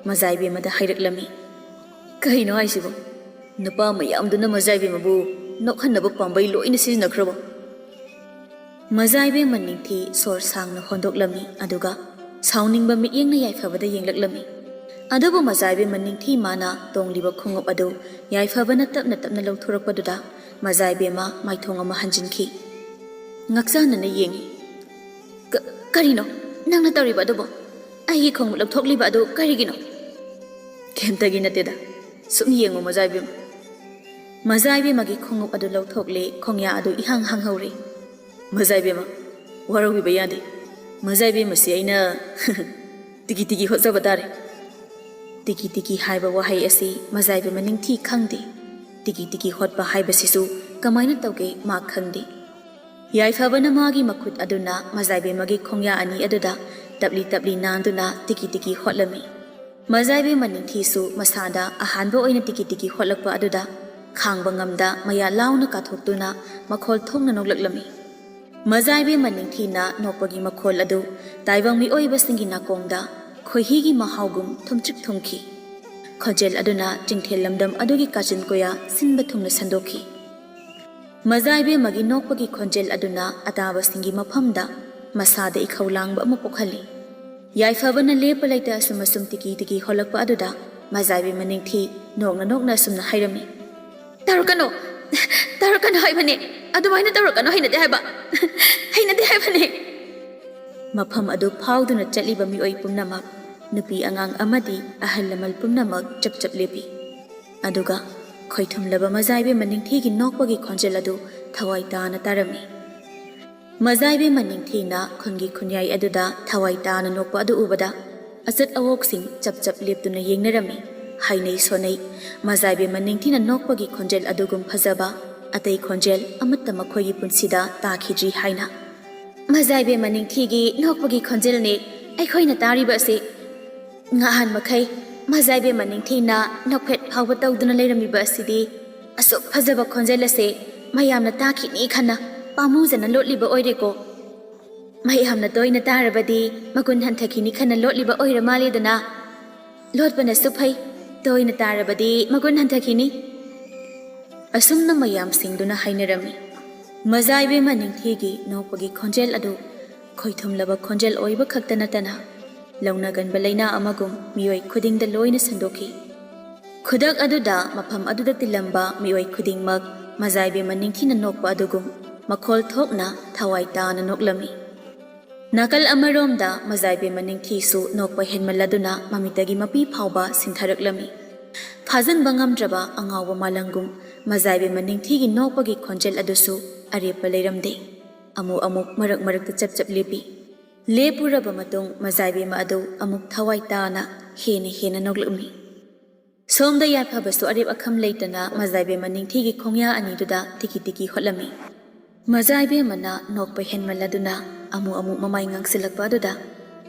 ꯃꯖꯥꯏꯕꯦꯝꯃꯗ ꯍꯥꯏꯔꯛꯂꯝꯃꯤ ꯀꯩꯅꯣ ꯍꯥꯏꯁꯤꯕꯣ ꯅꯨꯄꯥ ꯃꯌꯥꯝꯗꯨꯅ ꯃꯖꯥꯏꯕꯦꯝꯃꯕꯨ ꯅꯣꯛꯍꯟꯅꯕ ꯄꯥꯝꯕꯩ ꯂꯣꯏꯅ ꯁꯤꯖꯤꯟꯅꯈ꯭ꯔꯕꯣ ꯃꯖꯥꯏꯕꯦꯝꯃ ꯅꯤꯡꯊꯤ ꯁꯣꯔ ꯁꯥꯡꯅ ꯍꯣꯟꯗꯣꯛꯂꯝꯃꯤ ꯑꯗꯨꯒ ꯁꯥꯎꯅꯤꯡꯕ ꯃꯤꯠꯌꯦꯡꯅ ꯌꯥꯏꯐꯕꯗ ꯌꯦꯡꯂꯛꯂꯝꯃꯤ ꯑꯗꯨꯕꯨ ꯃꯖꯥꯏꯕꯦꯝꯃ ꯅꯤꯡꯊꯤ ꯃꯥꯅ ꯇꯣꯡꯂꯤꯕ ꯈꯣꯡꯎꯞ ꯑꯗꯨ ꯌꯥꯏꯐꯕꯅ ꯇꯞꯅ ꯇꯞꯅ ꯂꯧꯊꯣꯔꯛꯄꯗꯨꯗ ꯃꯖꯥꯏꯕꯦꯝꯃ ꯃꯥꯏꯊꯣꯡ ꯑꯃ ꯍꯟꯖꯤꯟꯈꯤ ꯉꯛꯆꯥꯟꯅꯅ ꯌꯦꯡꯉꯤ ꯀꯔꯤꯅꯣ ꯅꯪꯅ ꯇꯧꯔꯤꯕ ꯑꯗꯨꯕꯣ ꯑꯩꯒꯤ ꯈꯣꯡꯎꯞ ꯂꯧꯊꯣꯛꯂꯤꯕ ꯑꯗꯨ ꯀꯔꯤꯒꯤꯅꯣ ꯀꯩꯝꯇꯒꯤ ꯅꯠꯇꯦꯗ ꯁꯨꯝ ꯌꯦꯡꯉꯣ ꯃꯖꯥꯏꯕꯦꯝꯃ ꯃꯖꯥꯏꯕꯦꯝꯃꯒꯤ ꯈꯣꯡꯎꯞ ꯑꯗꯨ ꯂꯧꯊꯣꯛꯂꯦ ꯈꯣꯡꯌꯥ ꯑꯗꯨ ꯏꯍꯥꯡ ꯍꯥꯡꯍꯧꯔꯦ ꯃꯖꯥꯏꯕꯦꯝꯃ ꯋꯥꯔꯧꯕꯤꯕ ꯌꯥꯗꯦ ꯃꯖꯥꯏꯕꯦꯝꯃꯁꯤ ꯑꯩꯅ ꯇꯤꯀꯤ ꯍꯣꯠꯆꯕ ꯇꯥꯔꯦ ꯇꯤꯀꯤ ꯍꯥꯏꯕ ꯋꯥꯍꯩ ꯑꯁꯤ ꯃꯖꯥꯏꯕꯦꯝꯃ ꯅꯤꯡꯊꯤ ꯈꯪꯗꯦ ꯇꯤꯀꯤ ꯍꯣꯠꯄ ꯍꯥꯏꯕꯁꯤꯁꯨ ꯀꯃꯥꯏꯅ ꯇꯧꯒꯦ ꯃꯥ ꯈꯪꯗꯦ ꯌꯥꯏꯐꯕꯅ ꯃꯥꯒꯤ ꯃꯈꯨꯠ ꯑꯗꯨꯅ ꯃꯖꯥꯏꯕꯦꯝꯃꯒꯤ ꯈꯣꯡꯌꯥ ꯑꯅꯤ ꯑꯗꯨꯗ ꯇꯞꯂꯤ ꯅꯥꯟꯗꯨꯅ ꯇꯤꯀꯤ ꯍꯣꯠꯂꯝꯃꯤ ꯃꯖꯥꯏꯕꯦꯝꯃ ꯅꯤꯡꯊꯤꯁꯨ ꯃꯁꯥꯗ ꯑꯍꯥꯟꯕ ꯑꯣꯏꯅ ꯇꯤꯀꯤ ꯍꯣꯠꯂꯛꯄ ꯑꯗꯨꯗ ꯈꯥꯡꯕ ꯉꯝꯗ ꯃꯌꯥ ꯂꯥꯎꯅ ꯀꯥꯊꯣꯛꯇꯨꯅ ꯃꯈꯣꯜ ꯊꯣꯛꯅ ꯅꯣꯛꯂꯛꯂꯝꯃꯤ ꯃꯖꯥꯏꯕꯦꯝꯃ ꯅꯤꯡꯊꯤꯅ ꯅꯣꯛꯄꯒꯤ ꯃꯈꯣꯜ ꯑꯗꯨ ꯇꯥꯏꯕꯪ ꯃꯤꯑꯣꯏꯕꯁꯤꯡꯒꯤ ꯅꯥꯀꯣꯡꯗ ꯈꯣꯏꯍꯤꯒꯤ ꯃꯍꯥꯎꯒꯨꯝ ꯊꯨꯝꯇ꯭ꯔꯤꯛ ꯊꯨꯝꯈꯤ ꯈꯣꯟꯖꯦꯜ ꯑꯗꯨꯅ ꯆꯤꯡꯊꯦꯜ ꯂꯝꯗꯝ ꯑꯗꯨꯒꯤ ꯀꯥꯆꯤꯟ ꯀꯣꯌꯥ ꯁꯤꯟꯕ ꯊꯨꯡꯅ ꯁꯟꯗꯣꯛꯈꯤ ꯃꯖꯥꯏꯕꯦꯝꯃꯒꯤ ꯅꯣꯛꯄꯒꯤ ꯈꯣꯟꯖꯦꯜ ꯑꯗꯨꯅ ꯑꯇꯥꯕꯁꯤꯡꯒꯤ ꯃꯐꯝꯗ ꯃꯁꯥꯗ ꯏꯈꯧ ꯂꯥꯡꯕ ꯑꯃ ꯄꯣꯛꯍꯜꯂꯤ ꯌꯥꯏꯐꯕꯅ ꯂꯦꯞꯄ ꯂꯩꯇ ꯑꯁꯨꯝ ꯇꯤꯀꯤ ꯍꯣꯠꯂꯛꯄ ꯑꯗꯨꯗ ꯃꯖꯥꯏꯕꯦꯝꯃ ꯅꯤꯡꯊꯤ ꯅꯣꯛꯅ ꯑꯁꯨꯝꯅ ꯍꯥꯏꯔꯝꯃꯤ ꯇꯧꯔꯛꯀꯅꯣ ꯍꯥꯏꯕꯅꯦ ꯑꯗꯨꯃꯥꯏꯅ ꯇꯧꯔꯛꯀꯅꯣ ꯍꯩꯅꯗꯦ ꯍꯥꯏꯕꯅꯦ ꯃꯐꯝ ꯑꯗꯨ ꯐꯥꯎꯗꯨꯅ ꯆꯠꯂꯤꯕ ꯃꯤꯑꯣꯏ ꯄꯨꯝꯅꯃꯛ ꯅꯨꯄꯤ ꯑꯉꯥꯡ ꯑꯃꯗꯤ ꯑꯍꯜ ꯂꯃꯟ ꯄꯨꯝꯅꯃꯛ ꯆꯞ ꯂꯦꯞꯄꯤ ꯑꯗꯨꯒ ꯈꯣꯏꯊꯨꯝꯂꯕ ꯃꯖꯥꯏꯕꯦꯝꯃ ꯅꯤꯡꯊꯤꯒꯤ ꯅꯣꯛꯄꯒꯤ ꯈꯣꯟꯖꯦꯜ ꯑꯗꯨ ꯊꯋꯥꯏ ꯇꯥꯅ ꯇꯥꯔꯝꯃꯤ ꯃꯖꯥꯏꯕꯦꯝꯃ ꯅꯤꯡꯊꯤꯅ ꯈꯨꯟꯒꯤ ꯈꯨꯟꯌꯥꯏ ꯑꯗꯨꯗ ꯊꯋꯥꯏ ꯇꯥꯅ ꯅꯣꯛꯄ ꯑꯗꯨ ꯎꯕꯗ ꯑꯆꯠ ꯑꯋꯣꯛꯁꯤꯡ ꯆꯞ ꯂꯦꯞꯇꯨꯅ ꯌꯦꯡꯅꯔꯝꯃꯤ ꯍꯥꯏꯅꯩ ꯁꯣꯟꯅꯩ ꯃꯖꯥꯏꯕꯦꯝꯃ ꯅꯤꯡꯊꯤꯅ ꯅꯣꯛꯄꯒꯤ ꯈꯣꯟꯖꯦꯜ ꯑꯗꯨꯒꯨꯝ ꯐꯖꯕ ꯑꯇꯩ ꯈꯣꯟꯖꯦꯜ ꯑꯃꯠꯇ ꯃꯈꯣꯏꯒꯤ ꯄꯨꯟꯁꯤꯗ ꯇꯥꯈꯤꯗ꯭ꯔꯤ ꯍꯥꯏꯅ ꯃꯖꯥꯏꯕꯦꯝꯃ ꯅꯤꯡꯊꯤꯒꯤ ꯅꯣꯛꯄꯒꯤ ꯈꯣꯟꯖꯦꯜꯅꯤ ꯑꯩꯈꯣꯏꯅ ꯇꯥꯔꯤꯕ ꯑꯁꯤ ꯉꯍꯥꯟ ꯃꯈꯩ ꯃꯖꯥꯏꯕꯦꯝꯃ ꯅꯤꯡꯊꯤꯅ ꯅꯣꯛꯐꯦꯠ ꯐꯥꯎꯕ ꯇꯧꯗꯨꯅ ꯂꯩꯔꯝꯃꯤꯕ ꯑꯁꯤꯗꯤ ꯑꯁꯨꯛ ꯐꯖꯕ ꯈꯣꯟꯖꯦꯜ ꯑꯁꯤ ꯃꯌꯥꯝꯅ ꯇꯥꯈꯤꯅꯤ ꯈꯟꯅ ꯄꯥꯝꯃꯨꯖꯅ ꯂꯣꯠꯂꯤꯕ ꯑꯣꯏꯔꯦꯀꯣ ꯃꯌꯥꯝꯅ ꯇꯣꯏꯅ ꯇꯥꯔꯕꯗꯤ ꯃꯒꯨꯟ ꯍꯟꯊꯈꯤꯅꯤ ꯈꯟꯅ ꯂꯣꯠꯂꯤꯕ ꯑꯣꯏꯔ ꯃꯥꯜꯂꯦꯗꯅ ꯂꯣꯠꯄꯅꯁꯨ ꯐꯩ ꯇꯣꯏꯅ ꯇꯥꯔꯕꯗꯤ ꯃꯒꯨꯟ ꯍꯟꯊꯈꯤꯅꯤ ꯑꯁꯨꯝꯅ ꯃꯌꯥꯝꯁꯤꯡꯗꯨꯅ ꯍꯥꯏꯅꯔꯝꯃꯤ ꯃꯖꯥꯏꯕꯦꯝꯃ ꯅꯤꯡꯊꯤꯒꯤ ꯅꯣꯛꯄꯒꯤ ꯈꯣꯟꯖꯦꯜ ꯑꯗꯨ ꯈꯣꯏꯊꯨꯝꯂꯕ ꯈꯣꯟꯖꯦꯜ ꯑꯣꯏꯕ ꯈꯛꯇ ꯅꯠꯇꯅ ꯂꯧꯅꯒꯟꯕ ꯂꯩꯅꯥ ꯑꯃꯒꯨꯝ ꯃꯤꯑꯣꯏ ꯈꯨꯗꯤꯡꯗ ꯂꯣꯏꯅ ꯁꯟꯗꯣꯛꯈꯤ ꯈꯨꯗꯛ ꯑꯗꯨꯗ ꯃꯐꯝ ꯑꯗꯨꯗ ꯇꯤꯜꯂꯝꯕ ꯃꯤꯑꯣꯏ ꯈꯨꯗꯤꯡꯃꯛ ꯃꯖꯥꯏꯕꯦꯝꯃ ꯅꯤꯡꯊꯤꯅ ꯅꯣꯛꯄ ꯑꯗꯨꯒꯨꯝ ꯃꯈꯣꯜ ꯊꯣꯛꯅ ꯊꯋꯥꯏ ꯇꯥꯅ ꯅꯣꯛꯂꯝꯃꯤ ꯅꯥꯀꯜ ꯑꯃꯔꯣꯝꯗ ꯃꯖꯥꯏꯕꯦꯝꯃ ꯅꯤꯡꯊꯤꯁꯨ ꯅꯣꯛꯄ ꯍꯦꯟꯃꯜꯂꯗꯨꯅ ꯃꯃꯤꯠꯇꯒꯤ ꯃꯄꯤ ꯐꯥꯎꯕ ꯁꯤꯟꯊꯔꯛꯂꯝꯃꯤ ꯐꯥꯖꯤꯟꯕ ꯉꯝꯗ꯭ꯔꯕ ꯑꯉꯥꯎꯕ ꯃꯥꯂꯪꯒꯨꯝ ꯃꯖꯥꯏꯕꯦꯝꯃ ꯅꯤꯡꯊꯤꯒꯤ ꯅꯣꯛꯄꯒꯤ ꯈꯣꯟꯖꯦꯜ ꯑꯗꯨꯁꯨ ꯑꯔꯦꯞꯄ ꯂꯩꯔꯝꯗꯦ ꯑꯃꯨꯛ ꯃꯔꯛꯇ ꯆꯞ ꯂꯦꯞꯄꯤ ꯂꯦꯞꯄꯨꯔꯕ ꯃꯇꯨꯡ ꯃꯖꯥꯏꯕꯦꯝꯃ ꯑꯗꯨ ꯑꯃꯨꯛ ꯊꯋꯥꯏ ꯇꯥꯅ ꯍꯦꯟꯅ ꯅꯣꯛꯂꯛꯂꯝꯃꯤ ꯁꯣꯝꯗ ꯌꯥꯏꯐꯕꯁꯨ ꯑꯔꯦꯞ ꯑꯈꯝ ꯂꯩꯇꯅ ꯃꯖꯥꯏꯕꯦꯝꯃ ꯅꯤꯡꯊꯤꯒꯤ ꯈꯣꯡꯌꯥ ꯑꯅꯤꯗꯨꯗ ꯇꯤꯀꯤ ꯍꯣꯠꯂꯝꯃꯤ ꯃꯖꯥꯏꯕꯦꯝꯃꯅ ꯅꯣꯛꯄ ꯍꯦꯟꯃꯜꯂꯗꯨꯅ ꯑꯃꯨꯛ ꯃꯃꯥꯏ ꯉꯥꯡꯁꯤꯜꯂꯛꯄ ꯑꯗꯨꯗ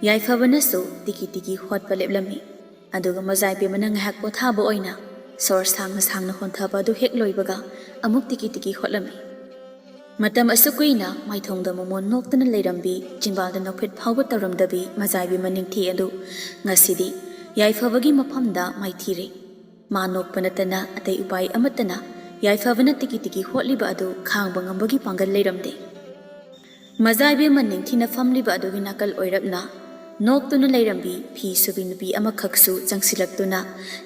ꯌꯥꯏꯐꯕꯅꯁꯨ ꯇꯤꯀꯤ ꯇꯤꯀꯤ ꯍꯣꯠꯄ ꯂꯦꯞꯂꯝꯃꯤ ꯑꯗꯨꯒ ꯃꯖꯥꯏꯕꯦꯝꯃꯅ ꯉꯥꯏꯍꯥꯛ ꯄꯣꯊꯥꯕ ꯑꯣꯏꯅ ꯁꯣꯔ ꯁꯥꯡꯅ ꯁꯥꯡꯅ ꯍꯣꯟꯊꯕ ꯑꯗꯨ ꯍꯦꯛ ꯂꯣꯏꯕꯒ ꯑꯃꯨꯛ ꯇꯤꯀꯤ ꯇꯤꯀꯤ ꯍꯣꯠꯂꯝꯃꯤ ꯃꯇꯝ ꯑꯁꯨꯛ ꯀꯨꯏꯅ ꯃꯥꯏꯊꯣꯡꯗ ꯃꯃꯣꯟ ꯅꯣꯛꯇꯅ ꯂꯩꯔꯝꯕꯤ ꯆꯤꯡꯕꯥꯜꯗ ꯅꯣꯛꯐꯦꯠ ꯐꯥꯎꯕ ꯇꯧꯔꯝꯗꯕꯤ ꯃꯖꯥꯏꯕꯦꯝꯃ ꯅꯤꯡꯊꯤ ꯑꯗꯨ ꯉꯁꯤꯗꯤ ꯌꯥꯏꯐꯕꯒꯤ ꯃꯐꯝꯗ ꯃꯥꯏꯊꯤꯔꯦ ꯃꯥ ꯅꯣꯛꯄ ꯅꯠꯇꯅ ꯑꯇꯩ ꯎꯄꯥꯏ ꯑꯃꯠꯇꯅ ꯌꯥꯏꯐꯕꯅ ꯇꯤꯀꯤ ꯇꯤꯀꯤ ꯍꯣꯠꯂꯤꯕ ꯑꯗꯨ ꯈꯥꯡꯕ ꯉꯝꯕꯒꯤ ꯄꯥꯡꯒꯜ ꯂꯩꯔꯝꯗꯦ ꯃꯖꯥꯏꯕꯦꯝꯃ ꯅꯤꯡꯊꯤꯅ ꯐꯝꯂꯤꯕ ꯑꯗꯨꯒꯤ ꯅꯥꯀꯜ ꯑꯣꯏꯔꯞꯅ ꯅꯣꯛꯇꯨꯅ ꯂꯩꯔꯝꯕꯤ ꯐꯤ ꯁꯨꯕꯤ ꯅꯨꯄꯤ ꯑꯃꯈꯛꯁꯨ ꯆꯪꯁꯤꯜꯂꯛꯇꯨꯅ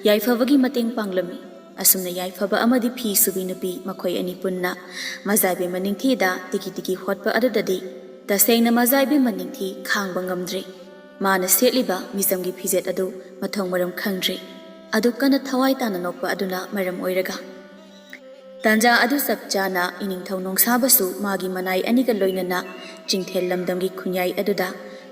ꯌꯥꯏꯐꯕꯒꯤ ꯃꯇꯦꯡ ꯄꯥꯡꯂꯝꯃꯤ ꯑꯁꯨꯝꯅ ꯌꯥꯏꯐꯕ ꯑꯃꯗꯤ ꯐꯤ ꯁꯨꯕꯤ ꯅꯨꯄꯤ ꯃꯈꯣꯏ ꯑꯅꯤ ꯄꯨꯟꯅ ꯃꯖꯥꯏꯕꯦꯝꯃ ꯅꯤꯡꯊꯤꯗ ꯇꯤꯀꯤ ꯇꯤꯀꯤ ꯍꯣꯠꯄ ꯑꯗꯨꯗꯗꯤ ꯇꯁꯦꯡꯅ ꯃꯖꯥꯏꯕꯦꯝꯃ ꯅꯤꯡꯊꯤ ꯈꯥꯡꯕ ꯉꯝꯗ꯭ꯔꯦ ꯃꯥꯅ ꯁꯦꯠꯂꯤꯕ ꯃꯤꯆꯝꯒꯤ ꯐꯤꯖꯦꯠ ꯑꯗꯨ ꯃꯊꯣꯡ ꯃꯔꯝ ꯈꯪꯗ꯭ꯔꯦ ꯑꯗꯨ ꯀꯟꯅ ꯊꯋꯥꯏ ꯇꯥꯅ ꯅꯣꯛꯄ ꯑꯗꯨꯅ ꯃꯔꯝ ꯑꯣꯏꯔꯒ ꯇꯥꯟꯖꯥ ꯑꯗꯨ ꯆꯞ ꯆꯥꯅ ꯏꯅꯤꯡꯊꯧ ꯅꯣꯡꯁꯥꯕꯁꯨ ꯃꯥꯒꯤ ꯃꯅꯥꯏ ꯑꯅꯤꯒ ꯂꯣꯏꯅꯅ ꯆꯤꯡꯊꯦꯜ ꯂꯝꯗꯝꯒꯤ ꯈꯨꯟꯌꯥꯏ ꯑꯗꯨꯗ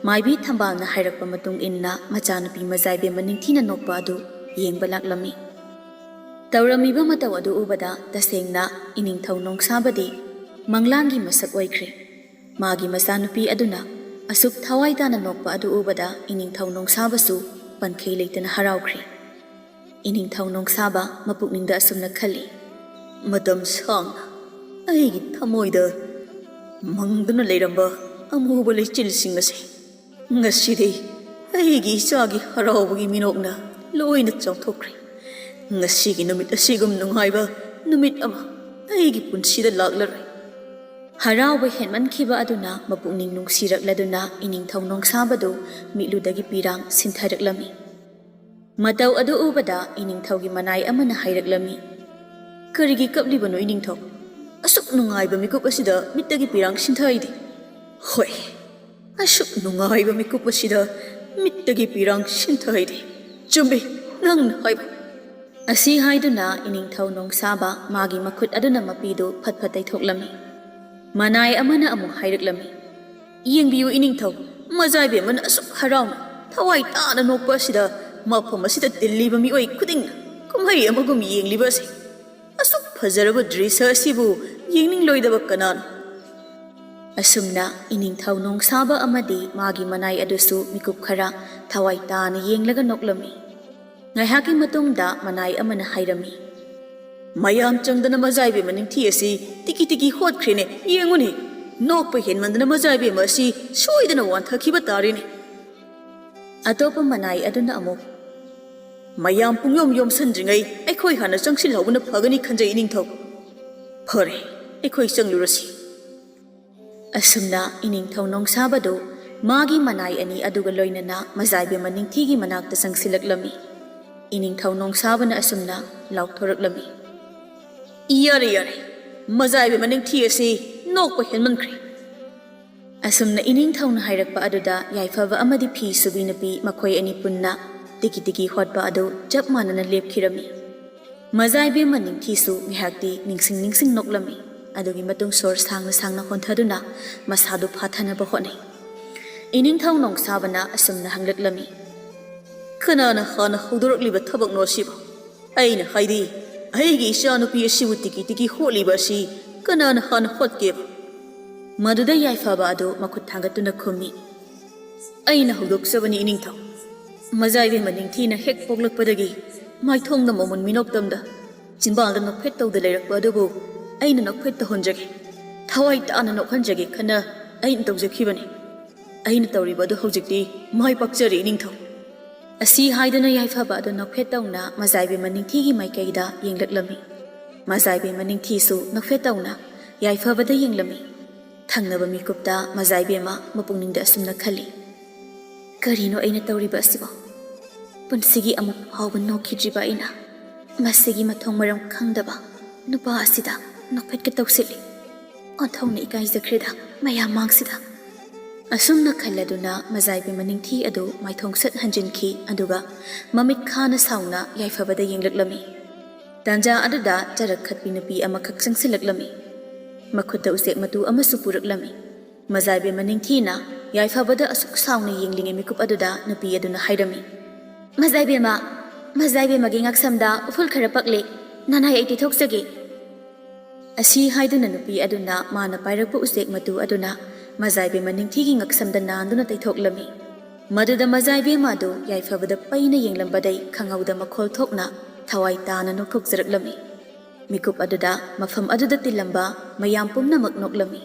ꯃꯥꯏꯕꯤ ꯊꯝꯕꯥꯜꯅ ꯍꯥꯏꯔꯛꯄ ꯃꯇꯨꯡ ꯏꯟꯅ ꯃꯆꯥꯅꯨꯄꯤ ꯃꯖꯥꯏꯕꯦꯝꯃ ꯅꯤꯡꯊꯤꯅ ꯅꯣꯛꯄ ꯑꯗꯨ ꯌꯦꯡꯕ ꯂꯥꯛꯂꯝꯃꯤ ꯇꯧꯔꯝꯃꯤꯕ ꯃꯇꯧ ꯑꯗꯨ ꯎꯕꯗ ꯇꯁꯦꯡꯅ ꯏꯅꯤꯡꯊꯧ ꯅꯣꯡꯁꯥꯕꯗꯤ ꯃꯪꯂꯥꯟꯒꯤ ꯃꯁꯛ ꯑꯣꯏꯈ꯭ꯔꯦ ꯃꯥꯒꯤ ꯃꯆꯥꯅꯨꯄꯤ ꯑꯗꯨꯅ ꯑꯁꯨꯛ ꯊꯋꯥꯏ ꯇꯥꯅ ꯅꯣꯛꯄ ꯑꯗꯨ ꯎꯕꯗ ꯏꯅꯤꯡꯊꯧ ꯅꯣꯡꯁꯥꯕꯁꯨ ꯄꯟꯈꯩ ꯂꯩꯇꯅ ꯍꯔꯥꯎꯈ꯭ꯔꯦ ꯏꯅꯤꯡꯊꯧ ꯅꯣꯡꯁꯥꯕ ꯃꯄꯨꯛꯅꯤꯡꯗ ꯑꯁꯨꯝꯅ ꯈꯜꯂꯤ ꯃꯇꯝ ꯁꯥꯡꯅ ꯑꯩꯒꯤ ꯊꯃꯣꯏꯗ ꯃꯪꯗꯨꯅ ꯂꯩꯔꯝꯕ ꯑꯃꯨꯕ ꯂꯩꯆꯤꯜꯁꯤꯡ ꯑꯁꯤ ꯉꯁꯤꯗꯤ ꯑꯩꯒꯤ ꯏꯆꯥꯒꯤ ꯍꯔꯥꯎꯕꯒꯤ ꯃꯤꯅꯣꯛꯅ ꯂꯣꯏꯅ ꯆꯥꯎꯊꯣꯛꯈ꯭ꯔꯦ ꯉꯁꯤꯒꯤ ꯅꯨꯃꯤꯠ ꯑꯁꯤꯒꯨꯝ ꯅꯨꯡꯉꯥꯏꯕ ꯅꯨꯃꯤꯠ ꯑꯃ ꯑꯩꯒꯤ ꯄꯨꯟꯁꯤꯗ ꯂꯥꯛꯂꯔꯣꯏ ꯍꯔꯥꯎꯕ ꯍꯦꯟꯃꯟꯈꯤꯕ ꯑꯗꯨꯅ ꯃꯄꯨꯛꯅꯤꯡ ꯅꯨꯡꯁꯤꯔꯛꯂꯗꯨꯅ ꯏꯅꯤꯡꯊꯧ ꯅꯣꯡꯁꯥꯕꯗꯨ ꯃꯤꯠꯂꯨꯗꯒꯤ ꯄꯤꯔꯥꯡ ꯁꯤꯟꯊꯔꯛꯂꯝꯃꯤ ꯃꯇꯧ ꯑꯗꯨ ꯎꯕꯗ ꯏꯅꯤꯡꯊꯧꯒꯤ ꯃꯅꯥꯏ ꯑꯃꯅ ꯍꯥꯏꯔꯛꯂꯝꯃꯤ ꯀꯔꯤꯒꯤ ꯀꯞꯂꯤꯕꯅꯣ ꯏꯅꯤꯡꯊꯧ ꯑꯁꯨꯛ ꯅꯨꯡꯉꯥꯏꯕ ꯃꯤꯀꯨꯞ ꯑꯁꯤꯗ ꯃꯤꯠꯇꯒꯤ ꯄꯤꯔꯥꯡ ꯁꯤꯟꯊꯩꯗꯤ ꯍꯣꯏ ꯑꯁꯨꯛ ꯅꯨꯡꯉꯥꯏꯕ ꯃꯤꯀꯨꯞ ꯑꯁꯤꯗ ꯃꯤꯠꯇꯒꯤ ꯄꯤꯔꯥꯡ ꯁꯤꯟꯊꯩꯗꯤ ꯆꯨꯝꯃꯤ ꯅꯪꯅ ꯍꯥꯏꯕ ꯑꯁꯤ ꯍꯥꯏꯗꯨꯅ ꯏꯅꯤꯡꯊꯧ ꯅꯣꯡꯁꯥꯕ ꯃꯥꯒꯤ ꯃꯈꯨꯠ ꯑꯗꯨꯅ ꯃꯄꯤꯗꯨ ꯐꯠ ꯐꯠ ꯇꯩꯊꯣꯛꯂꯝꯃꯤ ꯃꯅꯥꯏ ꯑꯃꯅ ꯑꯃꯨꯛ ꯍꯥꯏꯔꯛꯂꯝꯃꯤ ꯌꯦꯡꯕꯤꯌꯨ ꯏꯅꯤꯡꯊꯧ ꯃꯖꯥꯏꯕꯦꯝꯃꯅ ꯑꯁꯨꯛ ꯍꯔꯥꯎꯅ ꯊꯋꯥꯏ ꯇꯥꯅ ꯅꯣꯛꯄ ꯑꯁꯤꯗ ꯃꯐꯝ ꯑꯁꯤꯗ ꯇꯤꯜꯂꯤꯕ ꯃꯤꯑꯣꯏ ꯈꯨꯗꯤꯡꯅ ꯀꯨꯝꯍꯩ ꯑꯃꯒꯨꯝ ꯌꯦꯡꯂꯤꯕ ꯑꯁꯤ ꯑꯁꯨꯛ ꯐꯖꯔꯕ ꯗ꯭ꯔꯤꯁ ꯑꯁꯤꯕꯨ ꯌꯦꯡꯅꯤꯡꯂꯣꯏꯗꯕ ꯀꯅꯥꯅꯣ ꯑꯁꯨꯝꯅ ꯏꯅꯤꯡꯊꯧ ꯅꯣꯡꯁꯥꯕ ꯑꯃꯗꯤ ꯃꯥꯒꯤ ꯃꯅꯥꯏ ꯑꯗꯨꯁꯨ ꯃꯤꯀꯨꯞ ꯈꯔ ꯊꯋꯥꯏ ꯇꯥꯅ ꯌꯦꯡꯂꯒ ꯅꯣꯛꯂꯝꯃꯤ ꯉꯥꯏꯍꯥꯛꯀꯤ ꯃꯇꯨꯡꯗ ꯃꯅꯥꯏ ꯑꯃꯅ ꯍꯥꯏꯔꯝꯃꯤ ꯃꯌꯥꯝ ꯆꯪꯗꯅ ꯃꯖꯥꯏꯕꯦꯝꯃ ꯅꯤꯡꯊꯤ ꯑꯁꯤ ꯇꯤꯀꯤ ꯇꯤꯀꯤ ꯍꯣꯠꯈ꯭ꯔꯦꯅꯦ ꯌꯦꯡꯉꯨꯅꯦ ꯅꯣꯛꯄ ꯍꯦꯟꯃꯟꯗꯅ ꯃꯖꯥꯏꯕꯦꯝꯃ ꯑꯁꯤ ꯁꯣꯏꯗꯅ ꯋꯥꯟꯊꯈꯤꯕ ꯇꯥꯔꯦꯅꯦ ꯑꯇꯣꯞꯄ ꯃꯅꯥꯏ ꯑꯗꯨꯅ ꯑꯃꯨꯛ ꯃꯌꯥꯝ ꯄꯨꯡꯌꯣꯝ ꯌꯣꯝꯁꯤꯟꯗ꯭ꯔꯤꯉꯩ ꯑꯩꯈꯣꯏ ꯍꯥꯟꯅ ꯆꯪꯁꯤꯜꯍꯧꯕꯅ ꯐꯒꯅꯤ ꯈꯟꯖꯩ ꯏꯅꯤꯡꯊꯧ ꯐꯔꯦ ꯑꯩꯈꯣꯏ ꯆꯪꯂꯨꯔꯁꯤ ꯑꯁꯨꯝꯅ ꯏꯅꯤꯡꯊꯧ ꯅꯣꯡꯁꯥꯕꯗꯨ ꯃꯥꯒꯤ ꯃꯅꯥꯏ ꯑꯅꯤ ꯑꯗꯨꯒ ꯂꯣꯏꯅꯅ ꯃꯖꯥꯏꯕꯦꯝꯃ ꯅꯤꯡꯊꯤꯒꯤ ꯃꯅꯥꯛꯇ ꯆꯪꯁꯤꯜꯂꯛꯂꯝꯃꯤ ꯏꯅꯤꯡꯊꯧ ꯅꯣꯡꯁꯥꯕꯅ ꯑꯁꯨꯝꯅ ꯂꯥꯎꯊꯣꯔꯛꯂꯝꯃꯤ ꯌꯥꯔꯦ ꯌꯥꯔꯦ ꯃꯖꯥꯏꯕꯦꯝꯃ ꯅꯤꯡꯊꯤ ꯑꯁꯤ ꯅꯣꯛꯄ ꯍꯦꯟꯃꯟꯈ꯭ꯔꯦ ꯑꯁꯨꯝꯅ ꯏꯅꯤꯡꯊꯧꯅ ꯍꯥꯏꯔꯛꯄ ꯑꯗꯨꯗ ꯌꯥꯏꯐꯕ ꯑꯃꯗꯤ ꯐꯤ ꯁꯨꯕꯤ ꯅꯨꯄꯤ ꯃꯈꯣꯏ ꯑꯅꯤ ꯄꯨꯟꯅ ꯇꯤꯀꯤ ꯇꯤꯀꯤ ꯍꯣꯠꯄ ꯑꯗꯨ ꯆꯞ ꯃꯥꯟꯅꯅ ꯂꯦꯞꯈꯤꯔꯝꯃꯤ ꯃꯖꯥꯏꯕꯦꯝꯃ ꯅꯤꯡꯊꯤꯁꯨ ꯉꯥꯏꯍꯥꯛꯇꯤ ꯅꯤꯡꯁꯤꯡ ꯅꯣꯛꯂꯝꯃꯤ ꯑꯗꯨꯒꯤ ꯃꯇꯨꯡ ꯁꯣꯔ ꯁꯥꯡꯅ ꯁꯥꯡꯅ ꯍꯣꯟꯊꯗꯨꯅ ꯃꯁꯥꯗꯨ ꯐꯥꯊꯅꯕ ꯍꯣꯠꯅꯩ ꯏꯅꯤꯡꯊꯧ ꯅꯣꯡꯁꯥꯕꯅ ꯑꯁꯨꯝꯅ ꯍꯪꯂꯛꯂꯝꯃꯤ ꯀꯅꯥꯅ ꯍꯥꯟꯅ ꯍꯧꯗꯣꯔꯛꯂꯤꯕ ꯊꯕꯛꯅꯣ ꯑꯁꯤꯕꯨ ꯑꯩꯅ ꯍꯥꯏꯗꯤ ꯑꯩꯒꯤ ꯏꯆꯥꯅꯨꯄꯤ ꯑꯁꯤꯕꯨ ꯇꯤꯀꯤ ꯇꯤꯀꯤ ꯍꯣꯠꯂꯤꯕ ꯑꯁꯤ ꯀꯅꯥꯅ ꯍꯥꯟꯅ ꯍꯣꯠꯀꯦꯕ ꯃꯗꯨꯗ ꯌꯥꯏꯐꯕ ꯑꯗꯨ ꯃꯈꯨꯠ ꯊꯥꯡꯒꯠꯇꯨꯅ ꯈꯨꯝꯃꯤ ꯑꯩꯅ ꯍꯧꯗꯣꯛꯆꯕꯅꯤ ꯏꯅꯤꯡꯊꯧ ꯃꯖꯥꯏꯕꯦꯝꯃ ꯅꯤꯡꯊꯤꯅ ꯍꯦꯛ ꯄꯣꯛꯂꯛꯄꯗꯒꯤ ꯃꯥꯏꯊꯣꯡꯗ ꯃꯃꯨꯟ ꯃꯤꯅꯣꯛꯇꯝꯗ ꯆꯤꯡꯕꯥꯜꯗ ꯅꯣꯛꯐꯦꯠ ꯇꯧꯗ ꯂꯩꯔꯛꯄ ꯑꯗꯨꯕꯨ ꯑꯩꯅ ꯅꯣꯛꯐꯦꯠ ꯇꯧꯍꯟꯖꯒꯦ ꯊꯋꯥꯏ ꯇꯥꯅ ꯅꯣꯛꯍꯟꯖꯒꯦ ꯈꯟꯅ ꯑꯩꯅ ꯇꯧꯖꯈꯤꯕꯅꯤ ꯑꯩꯅ ꯇꯧꯔꯤꯕ ꯑꯗꯨ ꯍꯧꯖꯤꯛꯇꯤ ꯃꯥꯏ ꯄꯥꯛꯆꯔꯦ ꯏꯅꯤꯡꯊꯧ ꯑꯁꯤ ꯍꯥꯏꯗꯨꯅ ꯌꯥꯏꯐꯕ ꯑꯗꯨ ꯅꯣꯛꯐꯦꯠ ꯇꯧꯅ ꯃꯖꯥꯏꯕꯦꯝꯃ ꯅꯤꯡꯊꯤꯒꯤ ꯃꯥꯏꯀꯩꯗ ꯌꯦꯡꯂꯛꯂꯝꯃꯤ ꯃꯖꯥꯏꯕꯦꯝꯃ ꯅꯤꯡꯊꯤꯁꯨ ꯅꯣꯛꯐꯦꯠ ꯇꯧꯅ ꯌꯥꯏꯐꯕꯗ ꯌꯦꯡꯂꯝꯃꯤ ꯊꯪꯅꯕ ꯃꯤꯀꯨꯞꯇ ꯃꯖꯥꯏꯕꯦꯝꯃ ꯃꯄꯨꯛꯅꯤꯡꯗ ꯑꯁꯨꯝꯅ ꯈꯜꯂꯤ ꯀꯔꯤꯅꯣ ꯑꯩꯅ ꯇꯧꯔꯤꯕ ꯑꯁꯤꯕꯣ ꯄꯨꯟꯁꯤꯒꯤ ꯑꯃꯨꯛ ꯐꯥꯎꯕ ꯅꯣꯛꯈꯤꯗ꯭ꯔꯤꯕ ꯑꯩꯅ ꯃꯁꯤꯒꯤ ꯃꯊꯣꯡ ꯃꯔꯝ ꯈꯪꯗꯕ ꯅꯨꯄꯥ ꯑꯁꯤꯗ ꯅꯣꯛꯐꯦꯠꯀ ꯇꯧꯁꯤꯜꯂꯤ ꯑꯣꯟꯊꯣꯛꯅ ꯏꯀꯥꯏꯖꯈ꯭ꯔꯦꯗ ꯃꯌꯥꯝ ꯃꯥꯡꯁꯤꯗ ꯑꯁꯨꯝꯅ ꯈꯜꯂꯗꯨꯅ ꯃꯖꯥꯏꯕꯦꯝꯃ ꯅꯤꯡꯊꯤ ꯑꯗꯨ ꯃꯥꯏꯊꯣꯡ ꯁꯠ ꯍꯟꯖꯤꯟꯈꯤ ꯑꯗꯨꯒ ꯃꯃꯤꯠ ꯈꯥꯅ ꯁꯥꯎꯅ ꯌꯥꯏꯐꯕꯗ ꯌꯦꯡꯂꯛꯂꯝꯃꯤ ꯇꯥꯟꯖꯥ ꯑꯗꯨꯗ ꯆꯔꯛ ꯈꯠꯄꯤ ꯅꯨꯄꯤ ꯑꯃꯈꯛ ꯆꯪꯁꯤꯜꯂꯛꯂꯝꯃꯤ ꯃꯈꯨꯠꯇ ꯎꯆꯦꯛ ꯃꯇꯨ ꯑꯃꯁꯨ ꯄꯨꯔꯛꯂꯝꯃꯤ ꯃꯖꯥꯏꯕꯦꯝꯃ ꯅꯤꯡꯊꯤꯅ ꯌꯥꯏꯐꯕꯗ ꯑꯁꯨꯛ ꯁꯥꯎꯅ ꯌꯦꯡꯂꯤꯉꯩ ꯃꯤꯀꯨꯞ ꯑꯗꯨꯗ ꯅꯨꯄꯤ ꯑꯗꯨꯅ ꯍꯥꯏꯔꯝꯃꯤ ꯃꯖꯥꯏꯕꯦꯝꯃꯒꯤ ꯉꯛꯁꯝꯗ ꯎꯐꯨꯜ ꯈꯔ ꯄꯛꯂꯦ ꯅꯅꯥꯏ ꯑꯩ ꯇꯩꯊꯣꯛꯆꯒꯦ ꯑꯁꯤ ꯍꯥꯏꯗꯨꯅ ꯅꯨꯄꯤ ꯑꯗꯨꯅ ꯃꯥꯅ ꯄꯥꯏꯔꯛꯄ ꯎꯆꯦꯛ ꯃꯇꯨ ꯑꯗꯨꯅ ꯃꯖꯥꯏꯕꯦꯝꯃ ꯅꯤꯡꯊꯤꯒꯤ ꯉꯛꯁꯝꯗ ꯅꯥꯟꯗꯨꯅ ꯇꯩꯊꯣꯛꯂꯝꯃꯤ ꯃꯗꯨꯗ ꯃꯖꯥꯏꯕꯦꯝꯃ ꯑꯗꯨ ꯌꯥꯏꯐꯕꯗ ꯄꯩꯅ ꯌꯦꯡꯂꯝꯕꯗꯩ ꯈꯪꯍꯧꯗ ꯃꯈꯣꯜ ꯊꯣꯛꯅ ꯊꯋꯥꯏ ꯇꯥꯅ ꯅꯣꯛꯊꯣꯛꯆꯔꯛꯂꯝꯃꯤ꯫ ꯃꯤꯀꯨꯞ ꯑꯗꯨꯗ ꯃꯐꯝ ꯑꯗꯨꯗ ꯇꯤꯜꯂꯝꯕ ꯃꯌꯥꯝ ꯄꯨꯝꯅꯃꯛ ꯅꯣꯛꯂꯝꯃꯤ꯫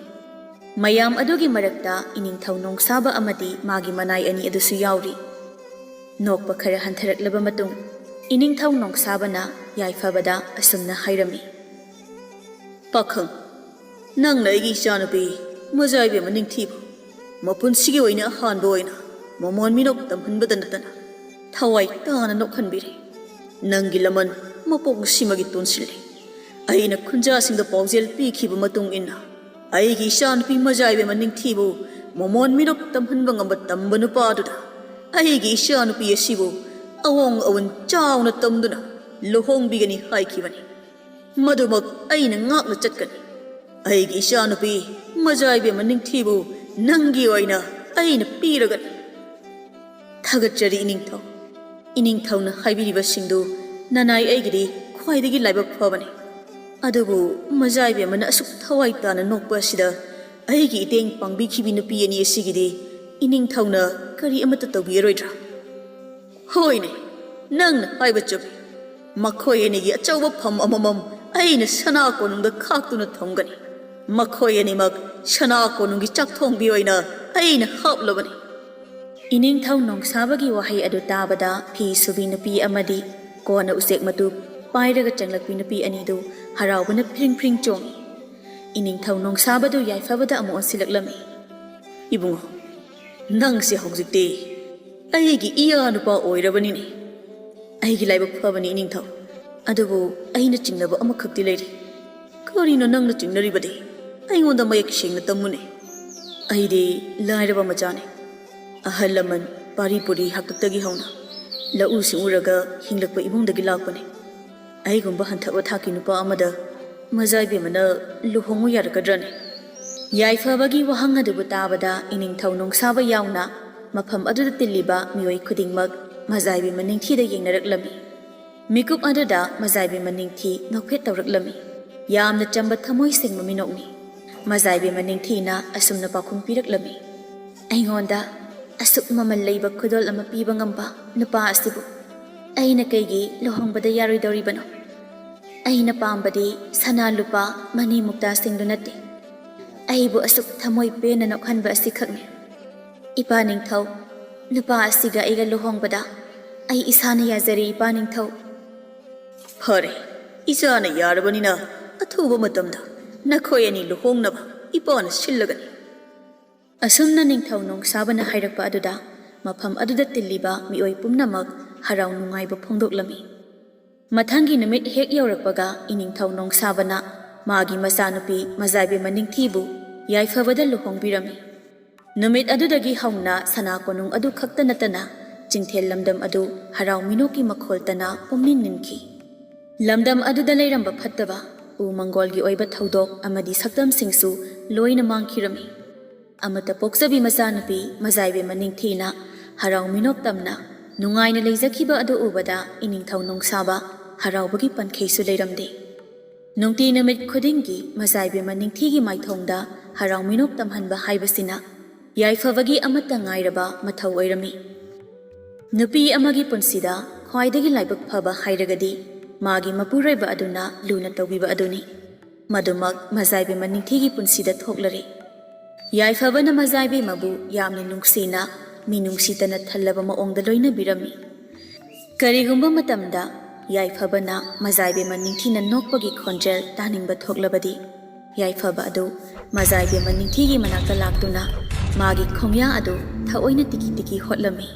ꯃꯌꯥꯝ ꯑꯗꯨꯒꯤ ꯃꯔꯛꯇ ꯏꯅꯤꯡꯊꯧ ꯅꯣꯡꯁꯥꯕ ꯑꯃꯗꯤ ꯃꯥꯒꯤ ꯃꯅꯥꯏ ꯑꯅꯤ ꯑꯗꯨꯁꯨ ꯌꯥꯎꯔꯤ꯫ ꯅꯣꯛꯄ ꯈꯔ ꯍꯟꯊꯔꯛꯂꯕ ꯃꯇꯨꯡ ꯏꯅꯤꯡꯊꯧ ꯅꯣꯡꯁꯥꯕꯅ ꯌꯥꯏꯐꯕꯗ ꯑꯁꯨꯝꯅ ꯍꯥꯏꯔꯝꯃꯤ꯫ ꯄꯥꯈꯪ, ꯅꯪꯅ ꯑꯩꯒꯤ ꯏꯆꯥꯅꯨꯄꯤ ꯃꯖꯥꯏꯕꯦꯝꯃ ꯅꯤꯡꯊꯤꯕꯨ ꯃꯄꯨꯟꯁꯤꯒꯤ ꯑꯣꯏꯅ ꯑꯍꯥꯟꯕ ꯑꯣꯏꯅ ꯃꯃꯣꯟ ꯃꯤꯅꯣꯛ ꯇꯝꯍꯟꯕꯗ ꯅꯠꯇꯅ ꯊꯋꯥꯏ ꯇꯥꯅ ꯅꯣꯛꯍꯟꯕꯤꯔꯦ꯫ ꯅꯪꯒꯤ ꯂꯃꯟ ꯃꯄꯣꯛ ꯁꯤꯃꯒꯤ ꯇꯣꯟꯁꯤꯜꯂꯦ꯫ ꯑꯩꯅ ꯈꯨꯟꯖꯥꯁꯤꯡꯗ ꯄꯥꯎꯖꯦꯜ ꯄꯤꯈꯤꯕ ꯃꯇꯨꯡ ꯏꯟꯅ ꯑꯩꯒꯤ ꯏꯆꯥꯅꯨꯄꯤ ꯃꯖꯥꯏꯕꯦꯝꯃ ꯅꯤꯡꯊꯤꯕꯨ ꯃꯃꯣꯟ ꯃꯤꯅꯣꯛ ꯇꯝꯍꯟꯕ ꯉꯝꯕ ꯇꯝꯕ ꯅꯨꯄꯥꯗꯨꯗ ꯑꯩꯒꯤ ꯏꯆꯥꯅꯨꯄꯤ ꯑꯁꯤꯕꯨ ꯑꯋꯣꯡ ꯑꯋꯟ ꯆꯥꯎꯅ ꯇꯝꯗꯨꯅ ꯂꯨꯍꯣꯡꯕꯤꯒꯅꯤ ꯍꯥꯏꯈꯤꯕꯅꯤ꯫ ꯃꯗꯨꯃꯛ ꯑꯩꯅ ꯉꯥꯛꯅ ꯆꯠꯀꯅꯤ꯫ ꯑꯩꯒꯤ ꯏꯆꯥꯅꯨꯄꯤ ꯃꯖꯥꯏꯕꯦꯝꯃ ꯅꯤꯡꯊꯤꯕꯨ ꯅꯪꯒꯤ ꯑꯣꯏꯅ ꯑꯩꯅ ꯄꯤꯔꯒꯅꯤ꯫ ꯊꯥꯒꯠꯆꯔꯤ ꯏꯅꯤꯡꯊꯧ꯫ ꯏꯅꯤꯡꯊꯧꯅ ꯍꯥꯏꯕꯤꯔꯤꯕꯁꯤꯡꯗꯨ ꯅꯅꯥꯏ ꯑꯩꯒꯤꯗꯤ ꯈ꯭ꯋꯥꯏꯗꯒꯤ ꯂꯥꯏꯕꯛ ꯐꯕꯅꯤ꯫ ꯑꯗꯨꯕꯨ ꯃꯖꯥꯏꯕꯦꯝꯃꯅ ꯑꯁꯨꯛ ꯊꯋꯥꯏ ꯇꯥꯅ ꯅꯣꯛꯄ ꯑꯁꯤꯗ ꯑꯩꯒꯤ ꯏꯇꯦꯡ ꯄꯥꯡꯕꯤꯈꯤꯕꯤ ꯅꯨꯄꯤ ꯑꯅꯤ ꯑꯁꯤꯒꯤꯗꯤ ꯏꯅꯤꯡꯊꯧꯅ ꯀꯔꯤ ꯑꯃꯠꯇ ꯇꯧꯕꯤꯔꯣꯏꯗ꯭ꯔꯥ? ꯍꯣꯏꯅꯦ, ꯅꯪꯅ ꯍꯥꯏꯕ ꯆꯨꯝꯃꯤ꯫ ꯃꯈꯣꯏ ꯑꯅꯤꯒꯤ ꯑꯆꯧꯕ ꯐꯝ ꯑꯃꯃꯝ ꯑꯩꯅ ꯁꯅꯥ ꯀꯣꯅꯨꯡꯗ ꯈꯥꯛꯇꯨꯅ ꯊꯝꯒꯅꯤ꯫ ꯃꯈꯣꯏ ꯑꯅꯤꯃꯛ ꯁꯅꯥ ꯀꯣꯅꯨꯡꯒꯤ ꯆꯥꯛꯊꯣꯡꯕꯤ ꯑꯣꯏꯅ ꯑꯩꯅ ꯍꯥꯞꯂꯕꯅꯤ꯫ ꯏꯅꯤꯡꯊꯧ ꯅꯣꯡꯁꯥꯕꯒꯤ ꯋꯥꯍꯩ ꯑꯗꯨ ꯇꯥꯕꯗ ꯐꯤ ꯁꯨꯕꯤ ꯅꯨꯄꯤ ꯑꯃꯗꯤ ꯀꯣꯟꯅ ꯎꯆꯦꯛ ꯃꯇꯨ ꯄꯥꯏꯔꯒ ꯆꯪꯂꯛꯄꯤ ꯅꯨꯄꯤ ꯑꯅꯤꯗꯨ ꯍꯔꯥꯎꯕꯅ ꯐ꯭ꯔꯤꯡ ꯐ꯭ꯔꯤꯡ ꯆꯣꯡꯉꯤ꯫ ꯏꯅꯤꯡꯊꯧ ꯅꯣꯡꯁꯥꯕꯗꯨ ꯌꯥꯏꯐꯕꯗ ꯑꯃꯨꯛ ꯑꯣꯟꯁꯤꯜꯂꯛꯂꯝꯃꯤ꯫ ꯏꯕꯨꯡꯉꯣ, ꯅꯪꯁꯦ ꯍꯧꯖꯤꯛꯇꯤ ꯑꯩꯒꯤ ꯏꯌꯥ ꯅꯨꯄꯥ ꯑꯣꯏꯔꯕꯅꯤꯅꯦ꯫ ꯑꯩꯒꯤ ꯂꯥꯏꯕꯛ ꯐꯕꯅꯤ ꯏꯅꯤꯡꯊꯧ꯫ ꯑꯗꯨꯕꯨ ꯑꯩꯅ ꯆꯤꯡꯅꯕ ꯑꯃꯈꯛꯇꯤ ꯂꯩꯔꯤ꯫ ꯀꯔꯤꯅꯣ ꯅꯪꯅ ꯆꯤꯡꯅꯔꯤꯕꯗꯤ? ꯑꯩꯉꯣꯟꯗ ꯃꯌꯦꯛ ꯁꯦꯡꯅ ꯇꯝꯃꯨꯅꯦ꯫ ꯑꯩꯗꯤ ꯂꯥꯏꯔꯕ ꯃꯆꯥꯅꯤ꯫ ꯑꯍꯜ ꯂꯃꯟ ꯄꯥꯔꯤ ꯄꯨꯔꯤ ꯍꯥꯛꯇꯛꯇꯒꯤ ꯍꯧꯅ ꯂꯧꯎ ꯁꯤꯡꯎꯔꯒ ꯍꯤꯡꯂꯛꯄ ꯏꯃꯨꯡꯗꯒꯤ ꯂꯥꯛꯄꯅꯤ꯫ ꯑꯩꯒꯨꯝꯕ ꯍꯟꯊꯕ ꯊꯥꯛꯀꯤ ꯅꯨꯄꯥ ꯑꯃꯗ ꯃꯖꯥꯏꯕꯦꯝꯃꯅ ꯂꯨꯍꯣꯡꯉꯨ ꯌꯥꯔꯛꯀꯗ꯭ꯔꯅꯦ? ꯌꯥꯏꯐꯕꯒꯤ ꯋꯥꯍꯪ ꯑꯗꯨꯕꯨ ꯇꯥꯕꯗ ꯏꯅꯤꯡꯊꯧ ꯅꯣꯡꯁꯥꯕ ꯌꯥꯎꯅ ꯃꯐꯝ ꯑꯗꯨꯗ ꯇꯤꯜꯂꯤꯕ ꯃꯤꯑꯣꯏ ꯈꯨꯗꯤꯡꯃꯛ ꯃꯖꯥꯏꯕꯦꯝꯃ ꯅꯤꯡꯊꯤꯗ ꯌꯦꯡꯅꯔꯛꯂꯝꯃꯤ꯫ ꯃꯤꯀꯨꯞ ꯑꯗꯨꯗ ꯃꯖꯥꯏꯕꯦꯝꯃ ꯅꯤꯡꯊꯤ ꯅꯣꯛꯐꯦꯠ ꯇꯧꯔꯛꯂꯝꯃꯤ꯫ ꯌꯥꯝꯅ ꯆꯝꯕ ꯊꯃꯣꯏ ꯁꯦꯡꯕ ꯃꯤꯅꯣꯛꯅꯤ꯫ ꯃꯖꯥꯏꯕꯦꯝꯃ ꯅꯤꯡꯊꯤꯅ ꯑꯁꯨꯝꯅ ꯄꯥꯎꯈꯨꯝ ꯄꯤꯔꯛꯂꯝꯃꯤ꯫ ꯑꯩꯉꯣꯟꯗ ꯑꯁꯨꯛ ꯃꯃꯜ ꯂꯩꯕ ꯈꯨꯗꯣꯜ ꯑꯃ ꯄꯤꯕ ꯉꯝꯕ ꯅꯨꯄꯥ ꯑꯁꯤꯕꯨ ꯑꯩꯅ ꯀꯩꯒꯤ ꯂꯨꯍꯣꯡꯕꯗ ꯌꯥꯔꯣꯏꯗꯧꯔꯤꯕꯅꯣ? ꯑꯩꯅ ꯄꯥꯝꯕꯗꯤ ꯁꯅꯥ ꯂꯨꯄꯥ ꯃꯅꯤ ꯃꯨꯛꯇꯥꯁꯤꯡꯗꯨ ꯅꯠꯇꯦ, ꯑꯩꯕꯨ ꯑꯁꯨꯛ ꯊꯃꯣꯏ ꯄꯦꯟꯅ ꯅꯣꯛꯍꯟꯕ ꯑꯁꯤꯈꯛꯅꯤ꯫ ꯏꯄꯥ ꯅꯤꯡꯊꯧ, ꯅꯨꯄꯥ ꯑꯁꯤꯒ ꯑꯩꯒ ꯂꯨꯍꯣꯡꯕꯗ ꯑꯩ ꯏꯁꯥꯅ ꯌꯥꯖꯔꯤ ꯏꯄꯥ ꯅꯤꯡꯊꯧ꯫ ꯐꯔꯦ, ꯏꯆꯥꯅ ꯌꯥꯔꯕꯅꯤꯅ ꯑꯊꯨꯕ ꯃꯇꯝꯗ ꯅꯈꯣꯏ ꯑꯅꯤ ꯂꯨꯍꯣꯡꯅꯕ ꯏꯄꯥꯅ ꯁꯤꯜꯂꯒꯅꯤ꯫ ꯑꯁꯨꯝꯅ ꯅꯤꯡꯊꯧ ꯅꯣꯡꯁꯥꯕꯅ ꯍꯥꯏꯔꯛꯄ ꯑꯗꯨꯗ ꯃꯐꯝ ꯑꯗꯨꯗ ꯇꯤꯜꯂꯤꯕ ꯃꯤꯑꯣꯏ ꯄꯨꯝꯅꯃꯛ ꯍꯔꯥꯎ ꯅꯨꯡꯉꯥꯏꯕ ꯐꯣꯡꯗꯣꯛꯂꯝꯃꯤ꯫ ꯃꯊꯪꯒꯤ ꯅꯨꯃꯤꯠ ꯍꯦꯛ ꯌꯧꯔꯛꯄꯒ ꯏꯅꯤꯡꯊꯧ ꯅꯣꯡꯁꯥꯕꯅ ꯃꯥꯒꯤ ꯃꯆꯥꯅꯨꯄꯤ ꯃꯖꯥꯏꯕꯦꯝꯃ ꯅꯤꯡꯊꯤꯕꯨ ꯌꯥꯏꯐꯕꯗ ꯂꯨꯍꯣꯡꯕꯤꯔꯝꯃꯤ꯫ ꯅꯨꯃꯤꯠ ꯑꯗꯨꯗꯒꯤ ꯍꯧꯅ ꯁꯅꯥ ꯀꯣꯅꯨꯡ ꯑꯗꯨ ꯈꯛꯇ ꯅꯠꯇꯅ ꯆꯤꯡꯊꯦꯜ ꯂꯝꯗꯝ ꯑꯗꯨ ꯍꯔꯥꯎ ꯃꯤꯅꯣꯛꯀꯤ ꯃꯈꯣꯜꯇꯅ ꯄꯨꯝꯅꯤꯟ ꯅꯤꯟꯈꯤ꯫ ꯂꯝꯗꯝ ꯑꯗꯨꯗ ꯂꯩꯔꯝꯕ ꯐꯠꯇꯕ ꯎ ꯃꯪꯒꯣꯜꯒꯤ ꯑꯣꯏꯕ ꯊꯧꯗꯣꯛ ꯑꯃꯗꯤ ꯁꯛꯇꯝꯁꯤꯡꯁꯨ ꯂꯣꯏꯅ ꯃꯥꯡꯈꯤꯔꯝꯃꯤ꯫ ꯑꯃꯠꯇ ꯄꯣꯛꯆꯕꯤ ꯃꯆꯥꯅꯨꯄꯤ ꯃꯖꯥꯏꯕꯦꯝꯃ ꯅꯤꯡꯊꯤꯅ ꯍꯔꯥꯎ ꯃꯤꯅꯣꯛ ꯇꯝꯅ ꯅꯨꯡꯉꯥꯏꯅ ꯂꯩꯖꯈꯤꯕ ꯑꯗꯨ ꯎꯕꯗ ꯏꯅꯤꯡꯊꯧ ꯅꯣꯡꯁꯥꯕ ꯍꯔꯥꯎꯕꯒꯤ ꯄꯟꯈꯩꯁꯨ ꯂꯩꯔꯝꯗꯦ꯫ ꯅꯨꯡꯇꯤ ꯅꯨꯃꯤꯠ ꯈꯨꯗꯤꯡꯒꯤ ꯃꯖꯥꯏꯕꯦꯝꯃ ꯅꯤꯡꯊꯤꯒꯤ ꯃꯥꯏꯊꯣꯡꯗ ꯍꯔꯥꯎ ꯃꯤꯅꯣꯛ ꯇꯝꯍꯟꯕ ꯍꯥꯏꯕꯁꯤꯅ ꯌꯥꯏꯐꯕꯒꯤ ꯑꯃꯠꯇ ꯉꯥꯏꯔꯕ ꯃꯊꯧ ꯑꯣꯏꯔꯝꯃꯤ꯫ ꯅꯨꯄꯤ ꯑꯃꯒꯤ ꯄꯨꯟꯁꯤꯗ ꯈ꯭ꯋꯥꯏꯗꯒꯤ ꯂꯥꯏꯕꯛ ꯐꯕ ꯍꯥꯏꯔꯒꯗꯤ ꯃꯥꯒꯤ ꯃꯄꯨꯔꯣꯏꯕ ꯑꯗꯨꯅ ꯂꯨꯅ ꯇꯧꯕꯤꯕ ꯑꯗꯨꯅꯤ꯫ ꯃꯗꯨꯃꯛ ꯃꯖꯥꯏꯕꯦꯝꯃ ꯅꯤꯡꯊꯤꯒꯤ ꯄꯨꯟꯁꯤꯗ ꯊꯣꯛꯂꯔꯦ꯫ ꯌꯥꯏꯐꯕꯅ ꯃꯖꯥꯏꯕꯦꯝꯃꯕꯨ ꯌꯥꯝꯅ ꯅꯨꯡꯁꯤꯅ ꯃꯤꯅꯨꯡꯁꯤꯇꯅ ꯊꯜꯂꯕ ꯃꯑꯣꯡꯗ ꯂꯣꯏꯅꯕꯤꯔꯝꯃꯤ꯫ ꯀꯔꯤꯒꯨꯝꯕ ꯃꯇꯝꯗ ꯌꯥꯏꯐꯕꯅ ꯃꯖꯥꯏꯕꯦꯝꯃ ꯅꯤꯡꯊꯤꯅ ꯅꯣꯛꯄꯒꯤ ꯈꯣꯟꯖꯦꯜ ꯇꯥꯅꯤꯡꯕ ꯊꯣꯛꯂꯕꯗꯤ ꯌꯥꯏꯐꯕ ꯑꯗꯨ ꯃꯖꯥꯏꯕꯦꯝꯃ ꯅꯤꯡꯊꯤꯒꯤ ꯃꯅꯥꯛꯇ ꯂꯥꯛꯇꯨꯅ ꯃꯥꯒꯤ ꯈꯣꯡꯌꯥ ꯑꯗꯨ ꯊꯑꯣꯏꯅ ꯇꯤꯀꯤ ꯇꯤꯀꯤ ꯍꯣꯠꯂꯝꯃꯤ꯫